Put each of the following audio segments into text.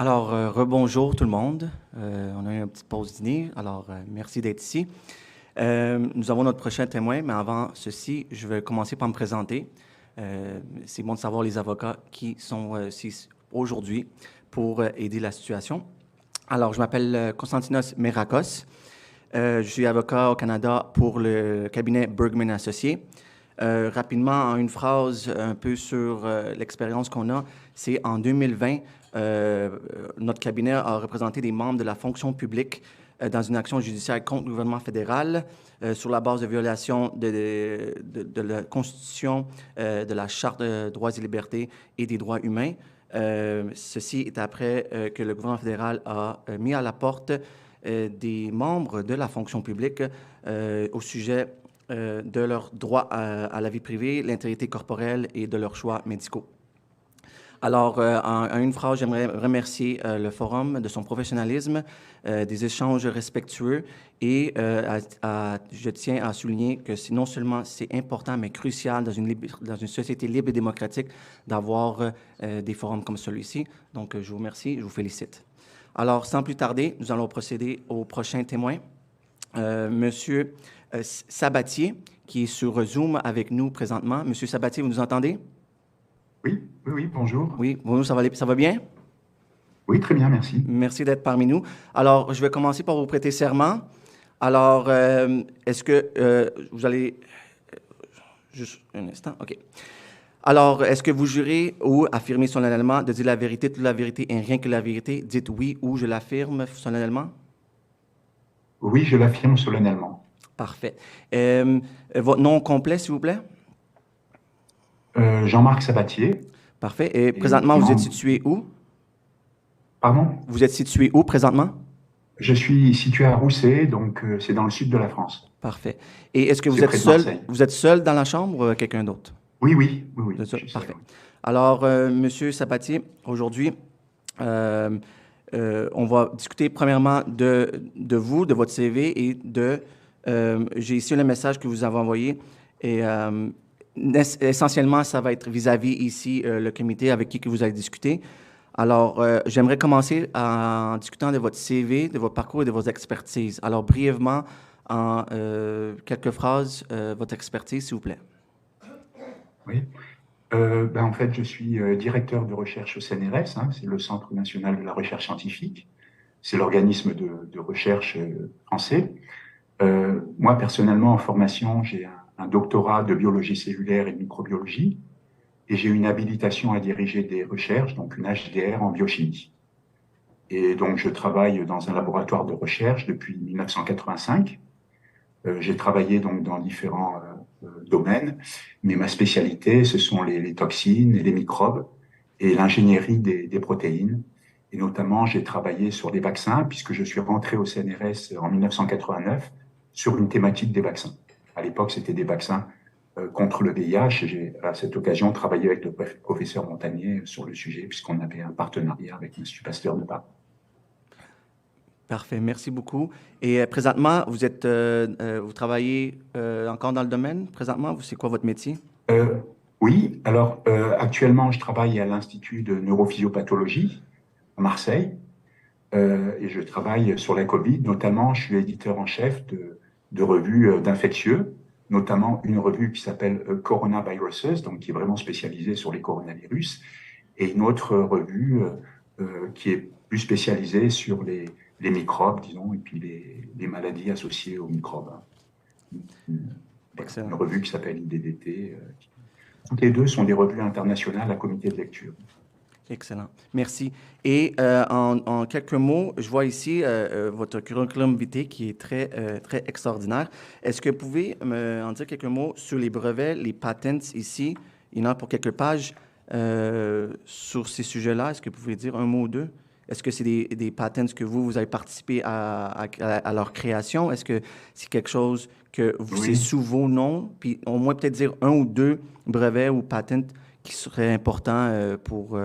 Alors, rebonjour tout le monde. On a eu une petite pause dîner, alors merci d'être ici. Nous avons notre prochain témoin, mais avant ceci, je vais commencer par me présenter. C'est bon de savoir les avocats qui sont ici aujourd'hui pour aider la situation. Alors, je m'appelle Konstantinos Merakos. Je suis avocat au Canada pour le cabinet Bergman Associés. Rapidement, en une phrase un peu sur l'expérience qu'on a, c'est en 2020, notre cabinet a représenté des membres de la fonction publique dans une action judiciaire contre le gouvernement fédéral sur la base de violation de la Constitution, de la Charte de droits et libertés et des droits humains. Ceci est après que le gouvernement fédéral a mis à la porte des membres de la fonction publique au sujet de leur droit à la vie privée, l'intégrité corporelle et de leurs choix médicaux. Alors, en une phrase, j'aimerais remercier le Forum de son professionnalisme, des échanges respectueux et je tiens à souligner que non seulement c'est important, mais crucial dans une société libre et démocratique d'avoir des forums comme celui-ci. Donc, je vous remercie, je vous félicite. Alors, sans plus tarder, nous allons procéder au prochain témoin, Monsieur Sabatier, qui est sur Zoom avec nous présentement. Monsieur Sabatier, vous nous entendez? Oui, bonjour. Oui, bonjour, ça va bien? Oui, très bien, merci. Merci d'être parmi nous. Alors, je vais commencer par vous prêter serment. Alors, est-ce que vous allez... juste un instant, OK. Alors, est-ce que vous jurez ou affirmez solennellement de dire la vérité, toute la vérité et rien que la vérité? Dites oui ou je l'affirme solennellement. Oui, je l'affirme solennellement. Parfait. Votre nom complet, s'il vous plaît? Jean-Marc Sabatier. Parfait. Et présentement, vous êtes situé où? Pardon? Vous êtes situé où présentement? Je suis situé à Rousset, donc c'est dans le sud de la France. Parfait. Et est-ce que vous C'est êtes près de seul? Marseille. Vous êtes seul dans la chambre ou quelqu'un d'autre? Oui, Vous êtes seul? je suis seul, Parfait. oui. Alors, Monsieur Sabatier, aujourd'hui, on va discuter premièrement de vous, de votre CV et j'ai ici le message que vous avez envoyé et essentiellement, ça va être vis-à-vis ici le comité avec qui que vous allez discuter. Alors, j'aimerais commencer en discutant de votre CV, de votre parcours et de vos expertises. Alors, brièvement, en quelques phrases, votre expertise, s'il vous plaît. Oui. En fait, je suis directeur de recherche au CNRS, hein, c'est le Centre national de la recherche scientifique. C'est l'organisme de recherche français. Moi, personnellement, en formation, j'ai un doctorat de biologie cellulaire et de microbiologie. Et j'ai une habilitation à diriger des recherches, donc une HDR en biochimie. Et donc, je travaille dans un laboratoire de recherche depuis 1985. J'ai travaillé donc dans différents domaines, mais ma spécialité, ce sont les toxines et les microbes et l'ingénierie des protéines. Et notamment, j'ai travaillé sur les vaccins, puisque je suis rentré au CNRS en 1989 sur une thématique des vaccins. À l'époque, c'était des vaccins contre le VIH. Et j'ai, à cette occasion, travaillé avec le professeur Montagnier sur le sujet, puisqu'on avait un partenariat avec l'Institut Pasteur de Paris. Parfait, merci beaucoup. Et présentement, vous travaillez encore dans le domaine? Présentement, c'est quoi votre métier? Euh, oui, alors actuellement, je travaille à l'Institut de neurophysiopathologie à Marseille et je travaille sur la Covid. Notamment, je suis éditeur en chef de revues d'infectieux, notamment une revue qui s'appelle Coronaviruses, donc qui est vraiment spécialisée sur les coronavirus, et une autre revue qui est plus spécialisée sur les microbes, disons, et puis les maladies associées aux microbes. Voilà, une Excellent. revue qui s'appelle IDDT. Toutes les deux sont des revues internationales à comité de lecture. Excellent. Merci. Et en quelques mots, je vois ici votre curriculum vitae qui est très extraordinaire. Est-ce que vous pouvez en dire quelques mots sur les brevets, les patents ici? Il y en a pour quelques pages sur ces sujets-là. Est-ce que vous pouvez dire un mot ou deux? Est-ce que c'est des patents que vous avez participé à leur création? Est-ce que c'est quelque chose que c'est Oui. sous vos noms? Puis au moins peut-être dire un ou deux brevets ou patents qui serait important pour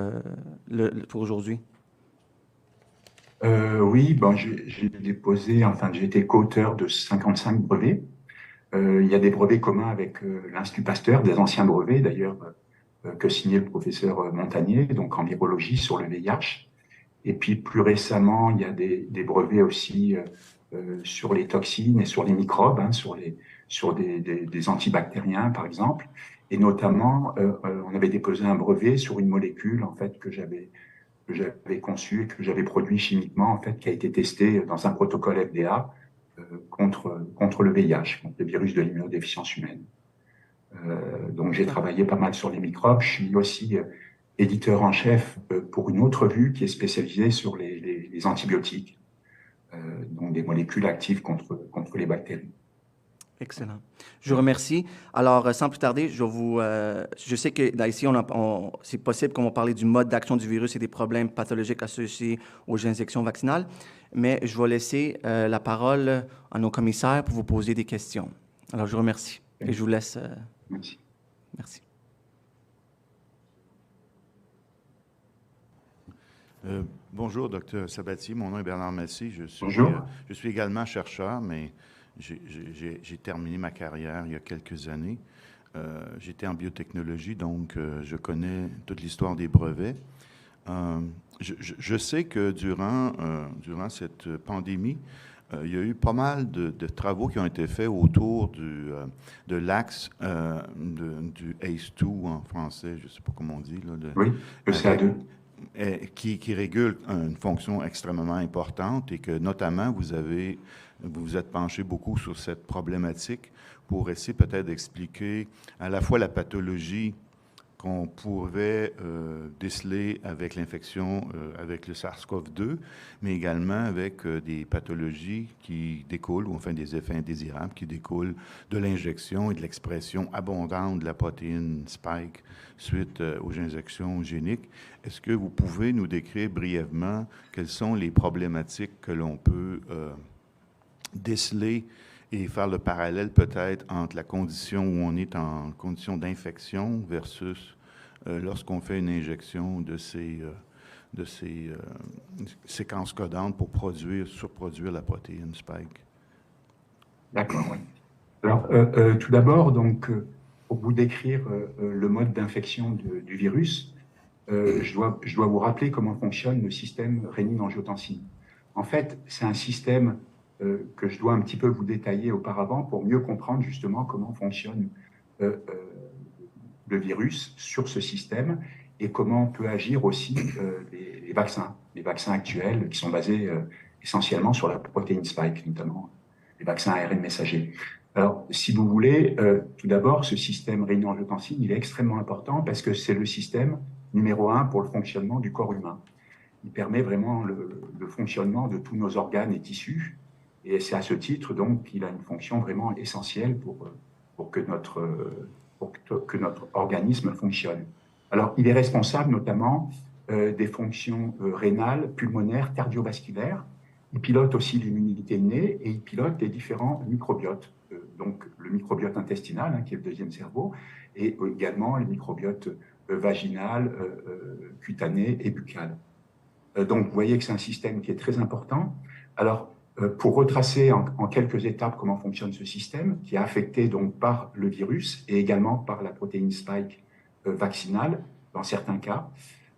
aujourd'hui? Oui, j'ai déposé, enfin, j'ai été co-auteur de 55 brevets. Il y a des brevets communs avec l'Institut Pasteur, des anciens brevets d'ailleurs, que signait le professeur Montagnier, donc en virologie sur le VIH. Et puis plus récemment, il y a des brevets aussi sur les toxines et sur les microbes, hein, sur des antibactériens par exemple. Et notamment, on avait déposé un brevet sur une molécule en fait que j'avais conçue et que j'avais produit chimiquement en fait, qui a été testé dans un protocole FDA contre le VIH, contre le virus de l'immunodéficience humaine. Donc j'ai travaillé pas mal sur les microbes. Je suis aussi éditeur en chef pour une autre revue qui est spécialisée sur les antibiotiques, donc des molécules actives contre les bactéries. Excellent. Je vous remercie. Alors, sans plus tarder, je sais que ici, c'est possible qu'on va parler du mode d'action du virus et des problèmes pathologiques associés aux injections vaccinales, mais je vais laisser la parole à nos commissaires pour vous poser des questions. Alors, je vous remercie et je vous laisse. Merci. Merci. Bonjour, Dr. Sabatier. Mon nom est Bernard Massy. Bonjour. Je suis également chercheur, mais j'ai terminé ma carrière il y a quelques années. J'étais en biotechnologie, donc je connais toute l'histoire des brevets. Je sais que durant cette pandémie, il y a eu pas mal de travaux qui ont été faits autour de l'axe du ACE2 en français, je ne sais pas comment on dit. Là, oui, ECA2. Qui régule une fonction extrêmement importante et que notamment vous vous êtes penché beaucoup sur cette problématique pour essayer peut-être d'expliquer à la fois la pathologie qu'on pouvait déceler avec l'infection avec le SARS-CoV-2, mais également avec des pathologies qui découlent, ou enfin des effets indésirables qui découlent de l'injection et de l'expression abondante de la protéine Spike suite aux injections géniques. Est-ce que vous pouvez nous décrire brièvement quelles sont les problématiques que l'on peut déceler et faire le parallèle peut-être entre la condition où on est en condition d'infection versus lorsqu'on fait une injection de ces séquences codantes pour surproduire la protéine Spike? D'accord, oui. Alors, tout d'abord, donc, pour vous décrire le mode d'infection du virus, je dois vous rappeler comment fonctionne le système rénine-angiotensine. En fait, c'est un système que je dois un petit peu vous détailler auparavant pour mieux comprendre justement comment fonctionne le virus sur ce système et comment peut agir aussi les vaccins actuels qui sont basés essentiellement sur la protéine Spike, notamment les vaccins ARN messagers. Alors, si vous voulez, tout d'abord, ce système rénine-angiotensine, il est extrêmement important parce que c'est le système numéro 1 pour le fonctionnement du corps humain. Il permet vraiment le fonctionnement de tous nos organes et tissus. Et c'est à ce titre, donc, qu'il a une fonction vraiment essentielle pour que notre organisme fonctionne. Alors, il est responsable notamment des fonctions rénales, pulmonaires, cardiovasculaires. Il pilote aussi l'immunité innée et il pilote les différents microbiotes. Donc, le microbiote intestinal, hein, qui est le deuxième cerveau, et également le microbiote vaginal, cutané et buccal. Donc, vous voyez que c'est un système qui est très important. Alors, pour retracer en quelques étapes comment fonctionne ce système, qui est affecté donc par le virus et également par la protéine Spike vaccinale, dans certains cas,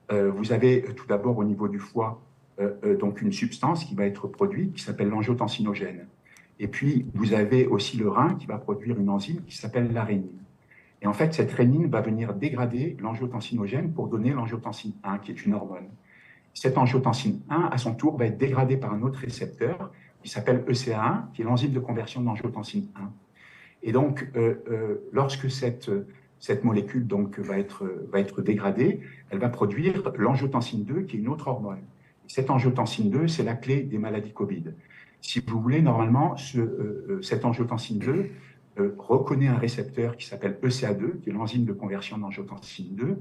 vous avez tout d'abord au niveau du foie donc une substance qui va être produite qui s'appelle l'angiotensinogène. Et puis, vous avez aussi le rein qui va produire une enzyme qui s'appelle la rénine. Et en fait, cette rénine va venir dégrader l'angiotensinogène pour donner l'angiotensine 1, qui est une hormone. Cette angiotensine 1, à son tour, va être dégradée par un autre récepteur qui s'appelle ECA1, qui est l'enzyme de conversion d'angiotensine 1. Et donc, lorsque cette molécule donc, va être dégradée, elle va produire l'angiotensine 2, qui est une autre hormone. Et cette angiotensine 2, c'est la clé des maladies Covid. Si vous voulez, normalement, cette angiotensine 2 reconnaît un récepteur qui s'appelle ECA2, qui est l'enzyme de conversion d'angiotensine 2.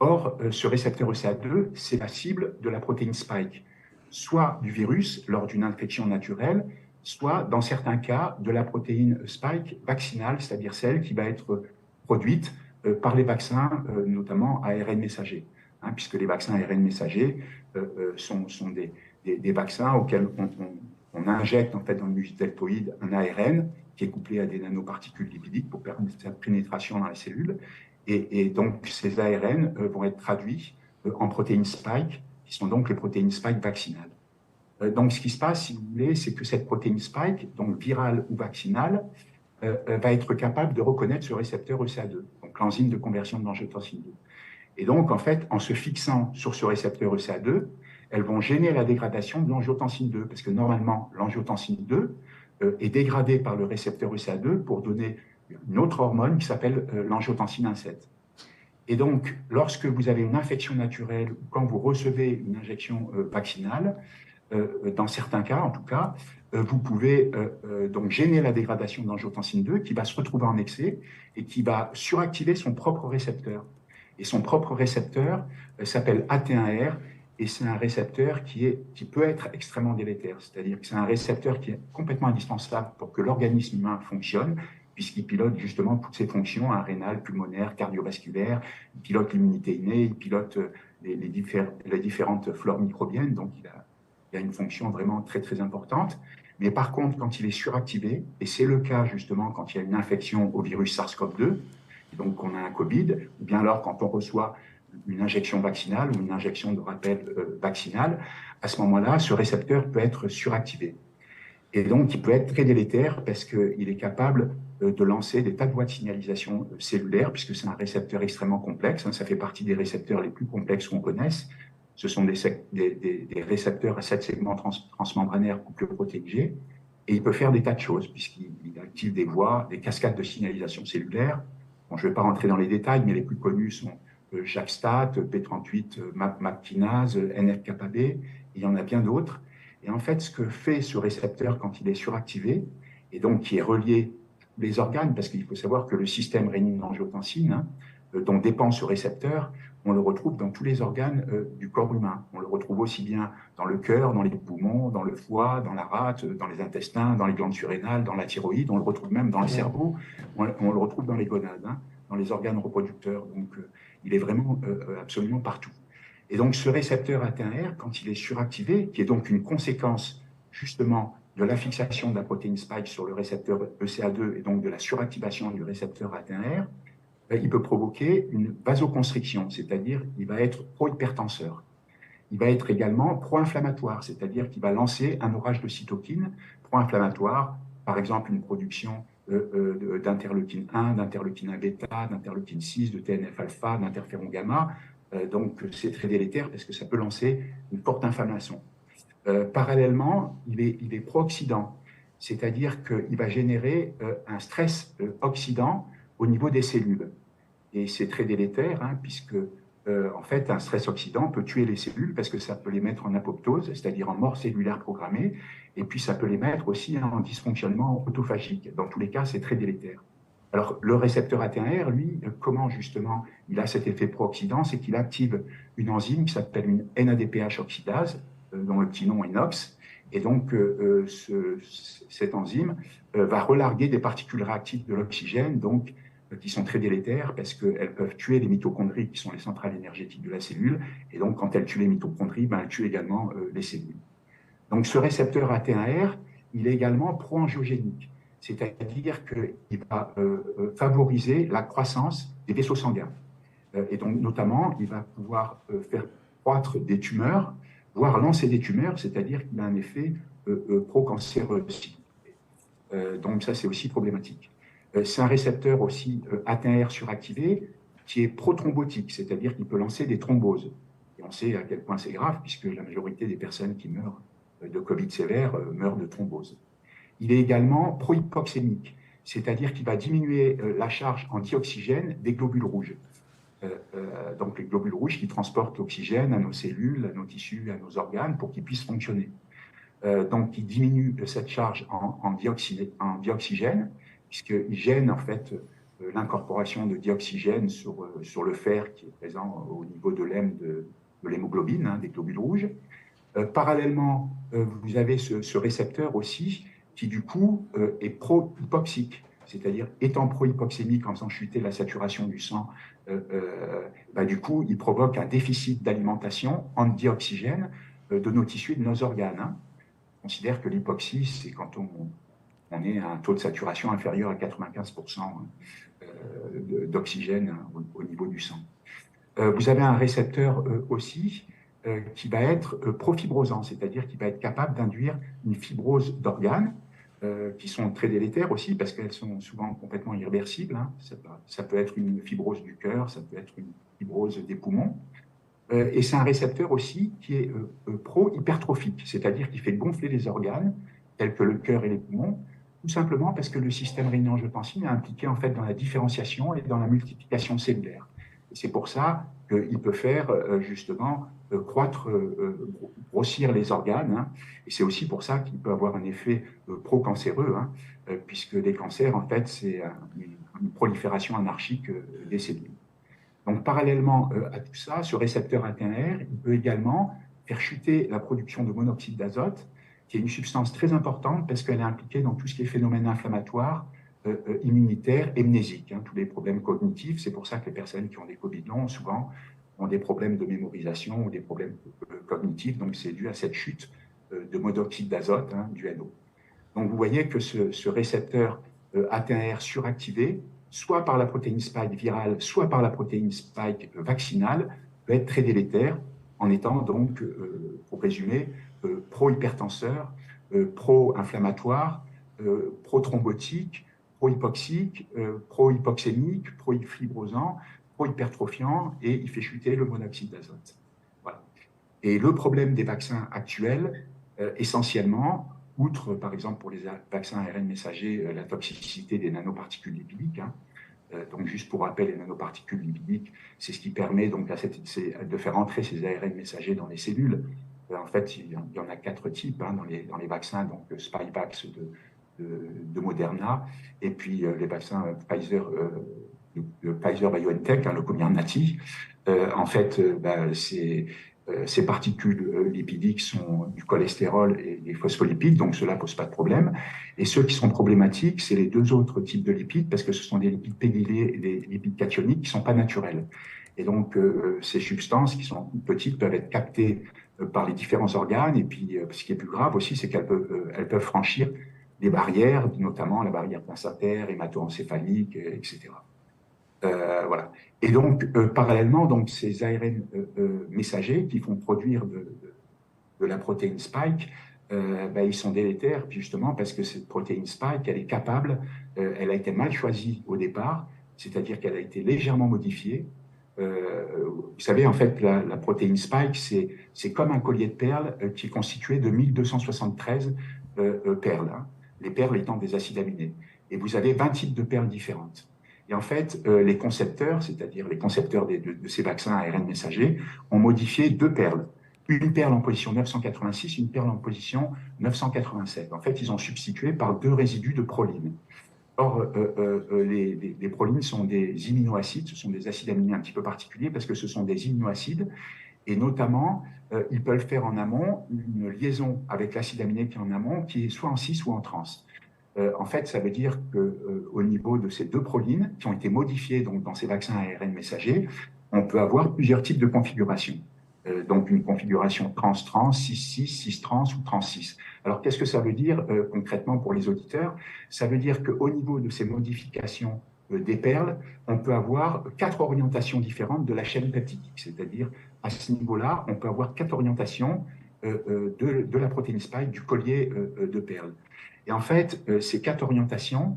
Or, ce récepteur ECA2, c'est la cible de la protéine Spike, soit du virus lors d'une infection naturelle, soit, dans certains cas, de la protéine Spike vaccinale, c'est-à-dire celle qui va être produite par les vaccins, notamment ARN messagers, hein, puisque les vaccins ARN messagers sont des vaccins auxquels on injecte en fait, dans le mucus deltoïde un ARN qui est couplé à des nanoparticules lipidiques pour permettre cette pénétration dans les cellules. Et donc, ces ARN vont être traduits en protéines Spike, qui qui sont donc les protéines spike vaccinales. Donc, ce qui se passe, si vous voulez, c'est que cette protéine spike, donc virale ou vaccinale, va être capable de reconnaître ce récepteur ECA2, donc l'enzyme de conversion de l'angiotensine 2. Et donc, en fait, en se fixant sur ce récepteur ECA2, elles vont gêner la dégradation de l'angiotensine 2, parce que normalement, l'angiotensine 2 est dégradée par le récepteur ECA2 pour donner une autre hormone qui s'appelle l'angiotensine 1,7. Et donc, lorsque vous avez une infection naturelle ou quand vous recevez une injection vaccinale, dans certains cas en tout cas, vous pouvez donc gêner la dégradation de l'angiotensine 2 qui va se retrouver en excès et qui va suractiver son propre récepteur. Et son propre récepteur s'appelle AT1R et c'est un récepteur qui peut être extrêmement délétère. C'est-à-dire que c'est un récepteur qui est complètement indispensable pour que l'organisme humain fonctionne, puisqu'il pilote justement toutes ses fonctions, rénales, pulmonaires, cardiovasculaires, il pilote l'immunité innée, il pilote les différentes flores microbiennes, donc il a une fonction vraiment très, très importante. Mais par contre, quand il est suractivé, et c'est le cas justement quand il y a une infection au virus SARS-CoV-2, et donc on a un Covid, ou bien alors quand on reçoit une injection vaccinale ou une injection de rappel vaccinal, à ce moment-là, ce récepteur peut être suractivé. Et donc, il peut être très délétère parce qu'il est capable de lancer des tas de voies de signalisation cellulaire, puisque c'est un récepteur extrêmement complexe. Ça fait partie des récepteurs les plus complexes qu'on connaisse. Ce sont des récepteurs à 7 segments transmembranaires couple protéine G. Et il peut faire des tas de choses, puisqu'il active des voies, des cascades de signalisation cellulaire. Bon, je ne vais pas rentrer dans les détails, mais les plus connus sont JAK-STAT, P38, MAP-kinase, NF-kappa-B. Il y en a bien d'autres. Et en fait, ce que fait ce récepteur quand il est suractivé, et donc qui est relié à les organes, parce qu'il faut savoir que le système rénine-angiotensine, dont dépend ce récepteur, on le retrouve dans tous les organes du corps humain. On le retrouve aussi bien dans le cœur, dans les poumons, dans le foie, dans la rate, dans les intestins, dans les glandes surrénales, dans la thyroïde. On le retrouve même dans le cerveau. On le retrouve dans les gonades, dans les organes reproducteurs. Donc, il est vraiment absolument partout. Et donc, ce récepteur AT1R, quand il est suractivé, qui est donc une conséquence justement de la fixation de la protéine spike sur le récepteur ECA2 et donc de la suractivation du récepteur AT1R, il peut provoquer une vasoconstriction, c'est-à-dire qu'il va être pro-hypertenseur. Il va être également pro-inflammatoire, c'est-à-dire qu'il va lancer un orage de cytokines pro-inflammatoires, par exemple une production d'interleukine 1, d'interleukine 1 bêta, d'interleukine 6, de TNF-alpha, d'interféron gamma. Donc, c'est très délétère parce que ça peut lancer une forte inflammation. Parallèlement, il est pro-oxydant, c'est-à-dire qu'il va générer un stress oxydant au niveau des cellules. Et c'est très délétère, puisque, en fait, un stress oxydant peut tuer les cellules parce que ça peut les mettre en apoptose, c'est-à-dire en mort cellulaire programmée, et puis ça peut les mettre aussi en dysfonctionnement autophagique. Dans tous les cas, c'est très délétère. Alors, le récepteur AT1R, lui, comment justement il a cet effet pro-oxydant, c'est qu'il active une enzyme qui s'appelle une NADPH oxydase, dont le petit nom est NOx, et donc cette enzyme va relarguer des particules réactives de l'oxygène, donc qui sont très délétères parce qu'elles peuvent tuer les mitochondries qui sont les centrales énergétiques de la cellule, et donc quand elles tuent les mitochondries, elles tuent également les cellules. Donc ce récepteur AT1R, il est également pro-angiogénique, c'est-à-dire qu'il va favoriser la croissance des vaisseaux sanguins. Et donc notamment, il va pouvoir faire croître des tumeurs, voire lancer des tumeurs, c'est-à-dire qu'il a un effet pro-cancéreux aussi. Donc ça, c'est aussi problématique. C'est un récepteur aussi AT1R suractivé qui est prothrombotique, c'est-à-dire qu'il peut lancer des thromboses. Et on sait à quel point c'est grave, puisque la majorité des personnes qui meurent de Covid sévère meurent de thrombose. Il est également prohypoxémique, c'est-à-dire qu'il va diminuer la charge en dioxygène des globules rouges. Donc les globules rouges qui transportent l'oxygène à nos cellules, à nos tissus, à nos organes pour qu'ils puissent fonctionner. Donc il diminue cette charge en dioxygène, puisqu'il gêne en fait l'incorporation de dioxygène sur le fer qui est présent au niveau de l'hémoglobine, des globules rouges. Parallèlement, vous avez ce récepteur aussi qui du coup est pro-hypoxique, c'est-à-dire étant pro-hypoxémique en faisant chuter la saturation du sang, du coup il provoque un déficit d'alimentation en dioxygène de nos tissus et de nos organes. On considère que l'hypoxie, c'est quand on est à un taux de saturation inférieur à 95% d'oxygène au niveau du sang. Vous avez un récepteur aussi qui va être profibrosant, c'est-à-dire qui va être capable d'induire une fibrose d'organes qui sont très délétères aussi parce qu'elles sont souvent complètement irréversibles. Hein. Ça peut être une fibrose du cœur, ça peut être une fibrose des poumons. Et c'est un récepteur aussi qui est pro-hypertrophique, c'est-à-dire qui fait gonfler les organes tels que le cœur et les poumons, tout simplement parce que le système rénine-angiotensine est impliqué en fait dans la différenciation et dans la multiplication cellulaire. Et c'est pour ça qu'il peut faire justement grossir les organes. Hein. Et c'est aussi pour ça qu'il peut avoir un effet pro-cancéreux, hein, puisque les cancers, en fait, c'est une prolifération anarchique des cellules. Donc, parallèlement à tout ça, ce récepteur AT1R, il peut également faire chuter la production de monoxyde d'azote, qui est une substance très importante parce qu'elle est impliquée dans tout ce qui est phénomène inflammatoire, immunitaire et mnésique, hein, tous les problèmes cognitifs. C'est pour ça que les personnes qui ont des Covid longs, souvent, ont des problèmes de mémorisation ou des problèmes cognitifs. Donc, c'est dû à cette chute de monoxyde d'azote, hein, du NO. Donc, vous voyez que ce récepteur AT1R suractivé, soit par la protéine spike virale, soit par la protéine spike vaccinale, peut être très délétère en étant donc, pour résumer, pro-hypertenseur, pro-inflammatoire, pro-thrombotique, pro-hypoxique, pro-hypoxémique, pro-fibrosant, pro-hypertrophiant, et il fait chuter le monoxyde d'azote. Voilà. Et le problème des vaccins actuels, essentiellement, outre, par exemple, pour les vaccins ARN messagers, la toxicité des nanoparticules lipidiques. Hein. Donc, juste pour rappel, les nanoparticules lipidiques, c'est ce qui permet donc, de faire entrer ces ARN messagers dans les cellules. En fait, il y en a 4 types hein, dans les vaccins, donc Spikevax de Moderna, et puis les vaccins Pfizer BioNTech, hein, le Comirnaty. En fait, ces particules lipidiques sont du cholestérol et des phospholipides, donc cela ne pose pas de problème. Et ceux qui sont problématiques, c'est les 2 autres types de lipides, parce que ce sont des lipides pégylés et des lipides cationiques qui ne sont pas naturels. Et donc, ces substances qui sont petites peuvent être captées par les différents organes. Et puis, ce qui est plus grave aussi, c'est qu'elles peuvent franchir des barrières, notamment la barrière placentaire, hémato-encéphalique, etc. Voilà. Et donc, parallèlement, donc, ces ARN messagers qui font produire de la protéine spike, ils sont délétères justement parce que cette protéine spike, elle est capable, elle a été mal choisie au départ, c'est-à-dire qu'elle a été légèrement modifiée. Vous savez, en fait, la protéine spike, c'est comme un collier de perles qui est constitué de 1273 perles, hein, les perles étant des acides aminés. Et vous avez 20 types de perles différentes. Et en fait, les concepteurs, c'est-à-dire les concepteurs de ces vaccins ARN messagers, ont modifié 2 perles. Une perle en position 986, une perle en position 987. En fait, ils ont substitué par 2 résidus de proline. Or, les prolines sont des aminoacides, ce sont des acides aminés un petit peu particuliers parce que ce sont des aminoacides et notamment, ils peuvent faire en amont une liaison avec l'acide aminé qui est en amont, qui est soit en cis ou en trans. En fait, ça veut dire qu'au niveau de ces 2 prolines qui ont été modifiées donc, dans ces vaccins ARN messagers, on peut avoir plusieurs types de configurations. Donc une configuration trans-trans, cis-cis, cis-trans ou trans-cis. Alors qu'est-ce que ça veut dire concrètement pour les auditeurs? Ça veut dire qu'au niveau de ces modifications des perles, on peut avoir 4 orientations différentes de la chaîne peptidique. C'est-à-dire, à ce niveau-là, on peut avoir 4 orientations de la protéine spike, du collier de perles. Et en fait, ces 4 orientations,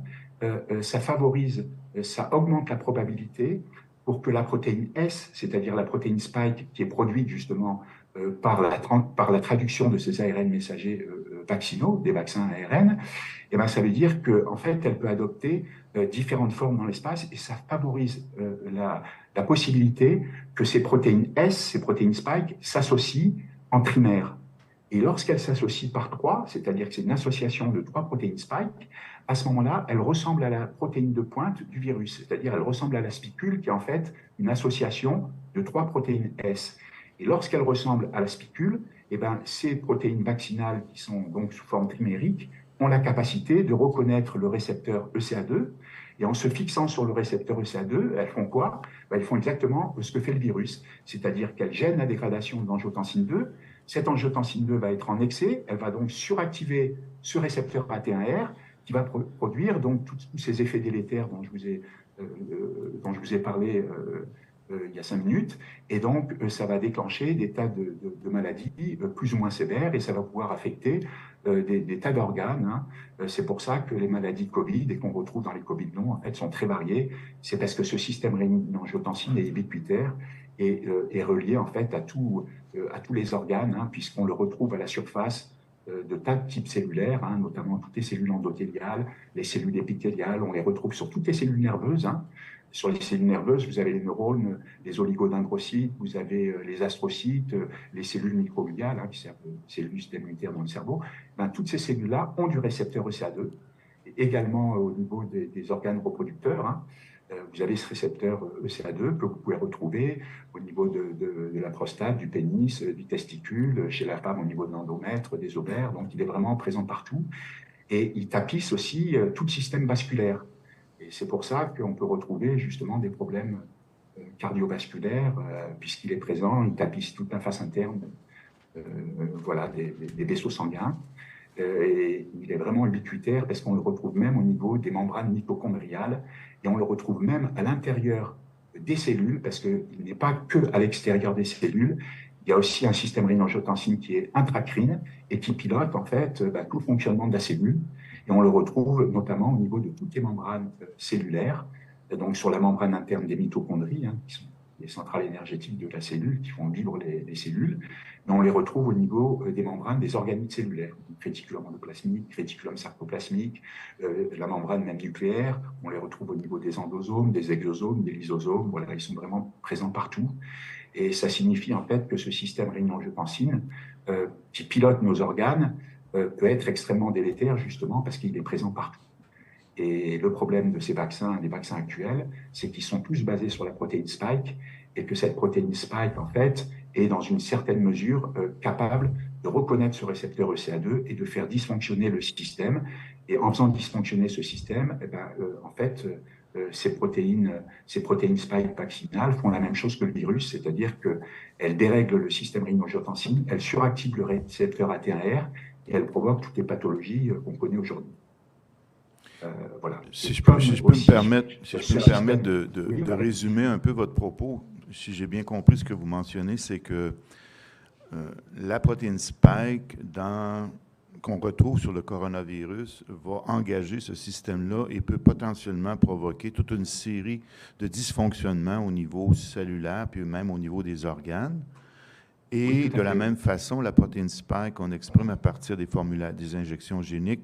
ça favorise, ça augmente la probabilité pour que la protéine S, c'est-à-dire la protéine spike qui est produite justement par la traduction de ces ARN messagers vaccinaux, des vaccins ARN, et ben ça veut dire qu'en fait, elle peut adopter différentes formes dans l'espace et ça favorise la possibilité que ces protéines S, ces protéines spike, s'associent en trimère. Et lorsqu'elles s'associent par 3, c'est-à-dire que c'est une association de 3 protéines spike, à ce moment-là, elle ressemble à la protéine de pointe du virus, c'est-à-dire elle ressemble à la spicule qui est en fait une association de 3 protéines S. Et lorsqu'elle ressemble à la spicule, eh ben, ces protéines vaccinales qui sont donc sous forme trimérique ont la capacité de reconnaître le récepteur ECA2 et en se fixant sur le récepteur ECA2, elles font quoi? Ben, elles font exactement ce que fait le virus, c'est-à-dire qu'elles gênent la dégradation de l'angiotensine 2. Cette angiotensine 2 va être en excès, elle va donc suractiver ce récepteur AT1R qui va produire donc tous ces effets délétères dont je vous ai parlé il y a 5 minutes, et donc ça va déclencher des tas de maladies plus ou moins sévères, et ça va pouvoir affecter des tas d'organes. Hein. C'est pour ça que les maladies Covid, et qu'on retrouve dans les Covid longs, en fait, sont très variées. C'est parce que ce système rénine-angiotensine est ubiquitaire et est relié en fait à tous les organes, hein, puisqu'on le retrouve à la surface de tas de types cellulaires, hein, notamment toutes les cellules endothéliales, les cellules épithéliales, on les retrouve sur toutes les cellules nerveuses. Hein. Sur les cellules nerveuses, vous avez les neurones, les oligodendrocytes, vous avez les astrocytes, les cellules microgliales, hein, qui servent de cellules du système immunitaire dans le cerveau. Ben, toutes ces cellules-là ont du récepteur ECA2, et également au niveau des organes reproducteurs. Hein. Vous avez ce récepteur ECA2 que vous pouvez retrouver au niveau de la prostate, du pénis, du testicule, chez la femme au niveau de l'endomètre, des ovaires. Donc, il est vraiment présent partout. Et il tapisse aussi tout le système vasculaire. Et c'est pour ça qu'on peut retrouver justement des problèmes cardiovasculaires, puisqu'il est présent, il tapisse toute la face interne voilà, des vaisseaux sanguins. Et il est vraiment ubiquitaire parce qu'on le retrouve même au niveau des membranes mitochondriales et on le retrouve même à l'intérieur des cellules parce qu'il n'est pas que à l'extérieur des cellules. Il y a aussi un système rénine-angiotensine qui est intracrine et qui pilote en fait tout le fonctionnement de la cellule. Et on le retrouve notamment au niveau de toutes les membranes cellulaires, donc sur la membrane interne des mitochondries, hein, qui sont les centrales énergétiques de la cellule, qui font vivre les cellules, mais on les retrouve au niveau des membranes des organettes cellulaires, réticulum endoplasmique, réticulum sarcoplasmique, la membrane même nucléaire, on les retrouve au niveau des endosomes, des exosomes, des lysosomes, voilà, ils sont vraiment présents partout. Et ça signifie en fait que ce système rénine-angiotensine, qui pilote nos organes, peut être extrêmement délétère justement parce qu'il est présent partout. Et le problème de ces vaccins, des vaccins actuels, c'est qu'ils sont tous basés sur la protéine spike et que cette protéine spike, en fait, est dans une certaine mesure capable de reconnaître ce récepteur ECA2 et de faire dysfonctionner le système. Et en faisant dysfonctionner ce système, en fait, ces protéines spike vaccinales font la même chose que le virus, c'est-à-dire qu'elles dérèglent le système rénine-angiotensine, elles suractivent le récepteur AT1R et elles provoquent toutes les pathologies qu'on connaît aujourd'hui. Voilà. Si je peux me permettre de résumer un peu votre propos, si j'ai bien compris ce que vous mentionnez, c'est que la protéine spike qu'on retrouve sur le coronavirus va engager ce système-là et peut potentiellement provoquer toute une série de dysfonctionnements au niveau cellulaire, puis même au niveau des organes. Et de la même façon, la protéine spike qu'on exprime à partir des injections géniques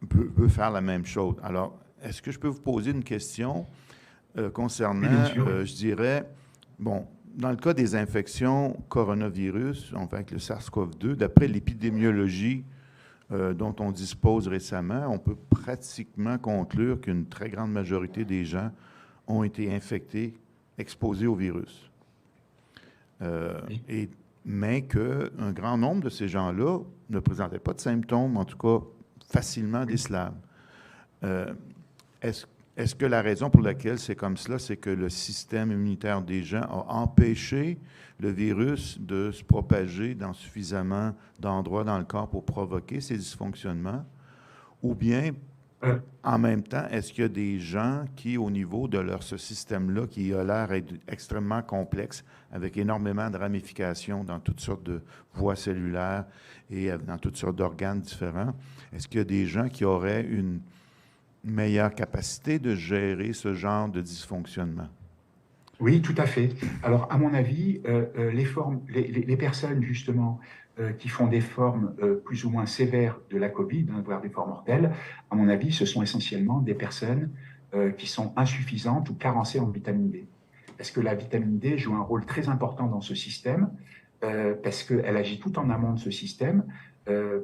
peut faire la même chose. Alors, est-ce que je peux vous poser une question concernant, je dirais, bon, dans le cas des infections coronavirus, enfin avec le SARS-CoV-2, d'après l'épidémiologie dont on dispose récemment, on peut pratiquement conclure qu'une très grande majorité des gens ont été infectés, exposés au virus. Mais qu'un grand nombre de ces gens-là ne présentaient pas de symptômes, en tout cas facilement décelables. Est-ce que la raison pour laquelle c'est comme cela, c'est que le système immunitaire des gens a empêché le virus de se propager dans suffisamment d'endroits dans le corps pour provoquer ces dysfonctionnements? Ou bien, en même temps, est-ce qu'il y a des gens qui, au niveau de ce système-là, qui a l'air d'être extrêmement complexe, avec énormément de ramifications dans toutes sortes de voies cellulaires et dans toutes sortes d'organes différents, est-ce qu'il y a des gens qui auraient une meilleure capacité de gérer ce genre de dysfonctionnement? Oui, tout à fait. Alors, à mon avis, les personnes, justement, qui font des formes plus ou moins sévères de la COVID, hein, voire des formes mortelles, à mon avis, ce sont essentiellement des personnes qui sont insuffisantes ou carencées en vitamine D. Parce que la vitamine D joue un rôle très important dans ce système, parce qu'elle agit tout en amont de ce système,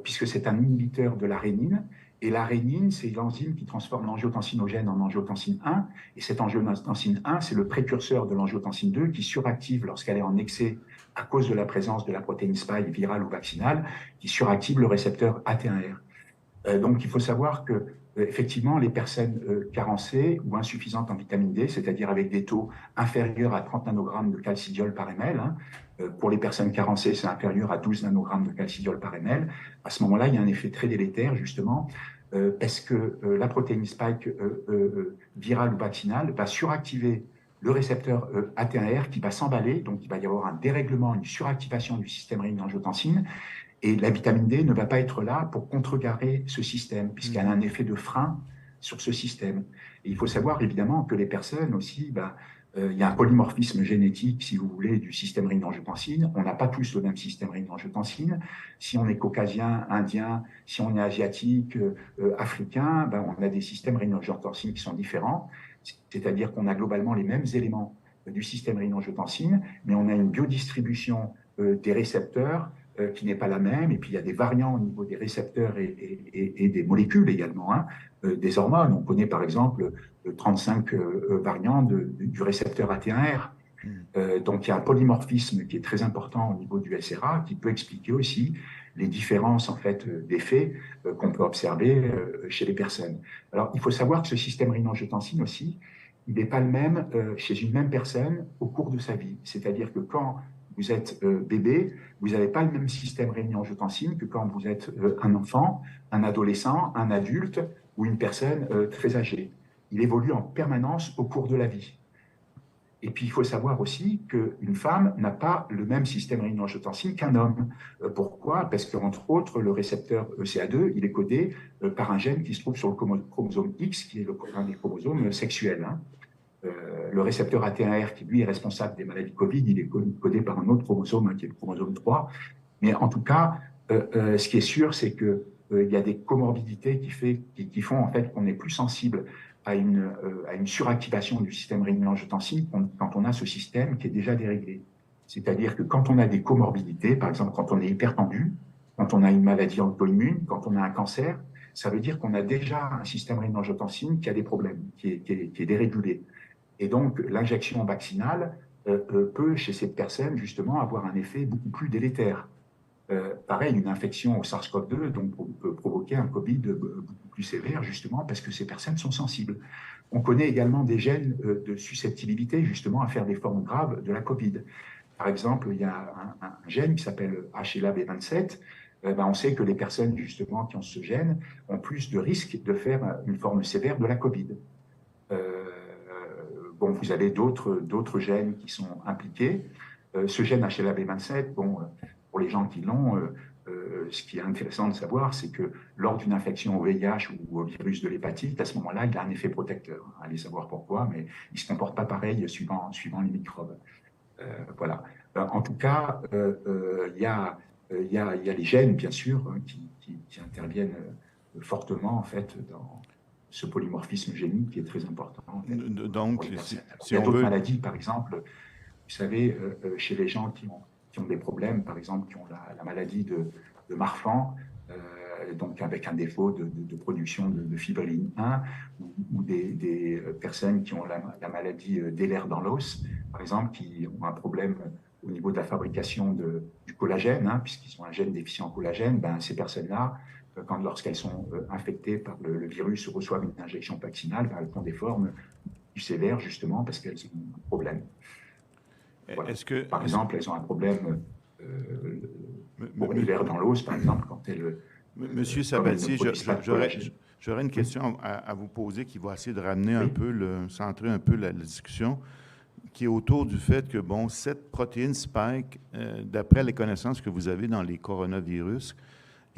puisque c'est un inhibiteur de la rénine. Et la rénine, c'est l'enzyme qui transforme l'angiotensinogène en angiotensine 1. Et cette angiotensine 1, c'est le précurseur de l'angiotensine 2 qui suractive lorsqu'elle est en excès à cause de la présence de la protéine spike virale ou vaccinale, qui suractive le récepteur AT1R. Donc, il faut savoir que effectivement, les personnes carencées ou insuffisantes en vitamine D, c'est-à-dire avec des taux inférieurs à 30 nanogrammes de calcidiol par ml, hein, pour les personnes carencées, c'est inférieur à 12 nanogrammes de calcidiol par ml. À ce moment-là, il y a un effet très délétère, justement, parce que la protéine spike virale ou vaccinale va suractiver le récepteur AT1R qui va s'emballer, donc il va y avoir un dérèglement, une suractivation du système rénine-angiotensine, et la vitamine D ne va pas être là pour contrecarrer ce système, puisqu'elle a un effet de frein sur ce système. Et il faut savoir évidemment que les personnes aussi, il y a un polymorphisme génétique, si vous voulez, du système rénine-angiotensine. On n'a pas tous le même système rénine-angiotensine. Si on est caucasien, indien, si on est asiatique, africain, on a des systèmes rénine-angiotensine qui sont différents. C'est-à-dire qu'on a globalement les mêmes éléments du système rénine-angiotensine, mais on a une biodistribution des récepteurs qui n'est pas la même. Et puis, il y a des variants au niveau des récepteurs et des molécules également, des hormones. On connaît par exemple 35 variants du récepteur AT1R. Donc, il y a un polymorphisme qui est très important au niveau du SRA qui peut expliquer aussi les différences en fait, d'effets qu'on peut observer chez les personnes. Alors, il faut savoir que ce système rénine-angiotensine aussi, il n'est pas le même chez une même personne au cours de sa vie. C'est-à-dire que quand vous êtes bébé, vous n'avez pas le même système rénine-angiotensine que quand vous êtes un enfant, un adolescent, un adulte ou une personne très âgée. Il évolue en permanence au cours de la vie. Et puis, il faut savoir aussi qu'une femme n'a pas le même système rénine-angiotensine qu'un homme. Pourquoi? Parce qu'entre autres, le récepteur ECA2, il est codé par un gène qui se trouve sur le chromosome X, qui est un des chromosomes sexuels. Le récepteur AT1R, qui lui est responsable des maladies Covid, il est codé par un autre chromosome, qui est le chromosome 3. Mais en tout cas, ce qui est sûr, c'est qu'il y a des comorbidités qui font en fait qu'on est plus sensible à une suractivation du système rénine-angiotensine quand on a ce système qui est déjà déréglé. C'est-à-dire que quand on a des comorbidités, par exemple quand on est hypertendu, quand on a une maladie auto-immune, quand on a un cancer, ça veut dire qu'on a déjà un système rénine-angiotensine qui a des problèmes, qui est dérégulé. Et donc l'injection vaccinale peut, chez cette personne, justement, avoir un effet beaucoup plus délétère. Pareil, une infection au SARS-CoV-2 donc, peut provoquer un Covid beaucoup plus sévère, justement, parce que ces personnes sont sensibles. On connaît également des gènes de susceptibilité, justement, à faire des formes graves de la Covid. Par exemple, il y a un gène qui s'appelle HLA-B27. On sait que les personnes, justement, qui ont ce gène ont plus de risques de faire une forme sévère de la Covid. Vous avez d'autres gènes qui sont impliqués. Ce gène HLA-B27, pour les gens qui l'ont, ce qui est intéressant de savoir, c'est que lors d'une infection au VIH ou au virus de l'hépatite, à ce moment-là, il a un effet protecteur. Allez savoir pourquoi, mais il ne se comporte pas pareil suivant les microbes. Voilà. En tout cas, il y a les gènes, bien sûr, qui interviennent fortement, en fait, dans ce polymorphisme génique qui est très important. En fait, donc, il y a d'autres maladies, par exemple, vous savez, chez les gens qui ont des problèmes, par exemple, qui ont la maladie de Marfan, donc avec un défaut de production de fibrilline 1, ou des personnes qui ont la maladie d'Ehlers dans l'os, par exemple, qui ont un problème au niveau de la fabrication du collagène, puisqu'ils ont un gène déficient en collagène, ces personnes-là, lorsqu'elles sont infectées par le virus ou reçoivent une injection vaccinale, elles font des formes plus sévères, justement, parce qu'elles ont un problème. Voilà. Par exemple, elles ont un problème pour l'hiver dans l'os, par exemple, quand elles... Monsieur Sabatier, j'aurais une question à vous poser qui va essayer de ramener un peu, centrer un peu la discussion, qui est autour du fait que, cette protéine spike, d'après les connaissances que vous avez dans les coronavirus,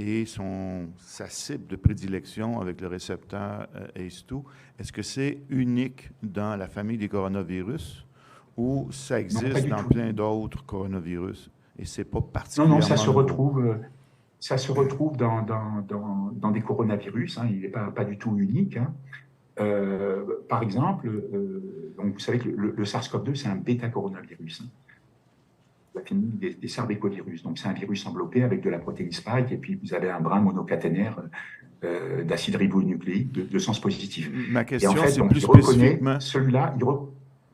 et sa cible de prédilection avec le récepteur ACE2, est-ce que c'est unique dans la famille des coronavirus ou ça existe dans plein d'autres coronavirus et c'est pas particulièrement... Non, ça se retrouve dans des coronavirus, il n'est pas du tout unique. Par exemple, donc vous savez que le SARS-CoV-2, c'est un bêta-coronavirus. La famille des sarbecovirus. Donc, c'est un virus enveloppé avec de la protéine spike, et puis vous avez un brin monocaténaire d'acide ribonucléique de sens positif. Ma question, en fait, c'est donc, plus spécifiquement celui-là,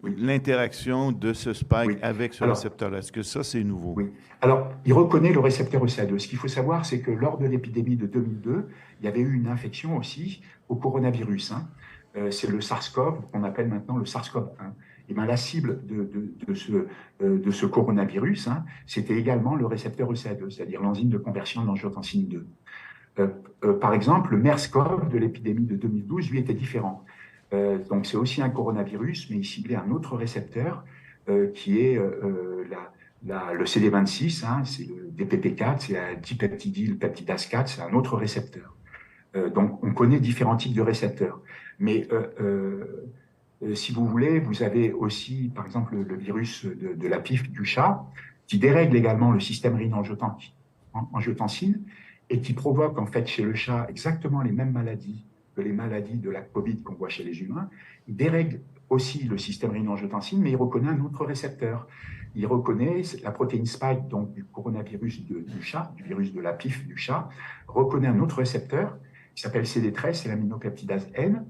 l'interaction de ce spike avec ce récepteur-là. Est-ce que ça, c'est nouveau? Oui. Alors, il reconnaît le récepteur ECA2. Ce qu'il faut savoir, c'est que lors de l'épidémie de 2002, il y avait eu une infection aussi au coronavirus. C'est le SARS-CoV, qu'on appelle maintenant le SARS-CoV-1. Et la cible de ce coronavirus, c'était également le récepteur ECA2, c'est-à-dire l'enzyme de conversion de l'angiotensine 2. Par exemple, le MERS-CoV de l'épidémie de 2012, lui, était différent. Donc, c'est aussi un coronavirus, mais il ciblait un autre récepteur qui est le CD26, hein, c'est le DPP4, c'est la dipeptidyl-peptidase 4, c'est un autre récepteur. Donc, on connaît différents types de récepteurs. Mais si vous voulez, vous avez aussi, par exemple, le virus de la pif du chat, qui dérègle également le système rénine-angiotensine et qui provoque, en fait, chez le chat exactement les mêmes maladies que les maladies de la Covid qu'on voit chez les humains. Il dérègle aussi le système rénine-angiotensine, mais il reconnaît un autre récepteur. Il reconnaît la protéine spike, donc du coronavirus du chat, du virus de la pif du chat, reconnaît un autre récepteur qui s'appelle CD13, c'est l'aminopeptidase N.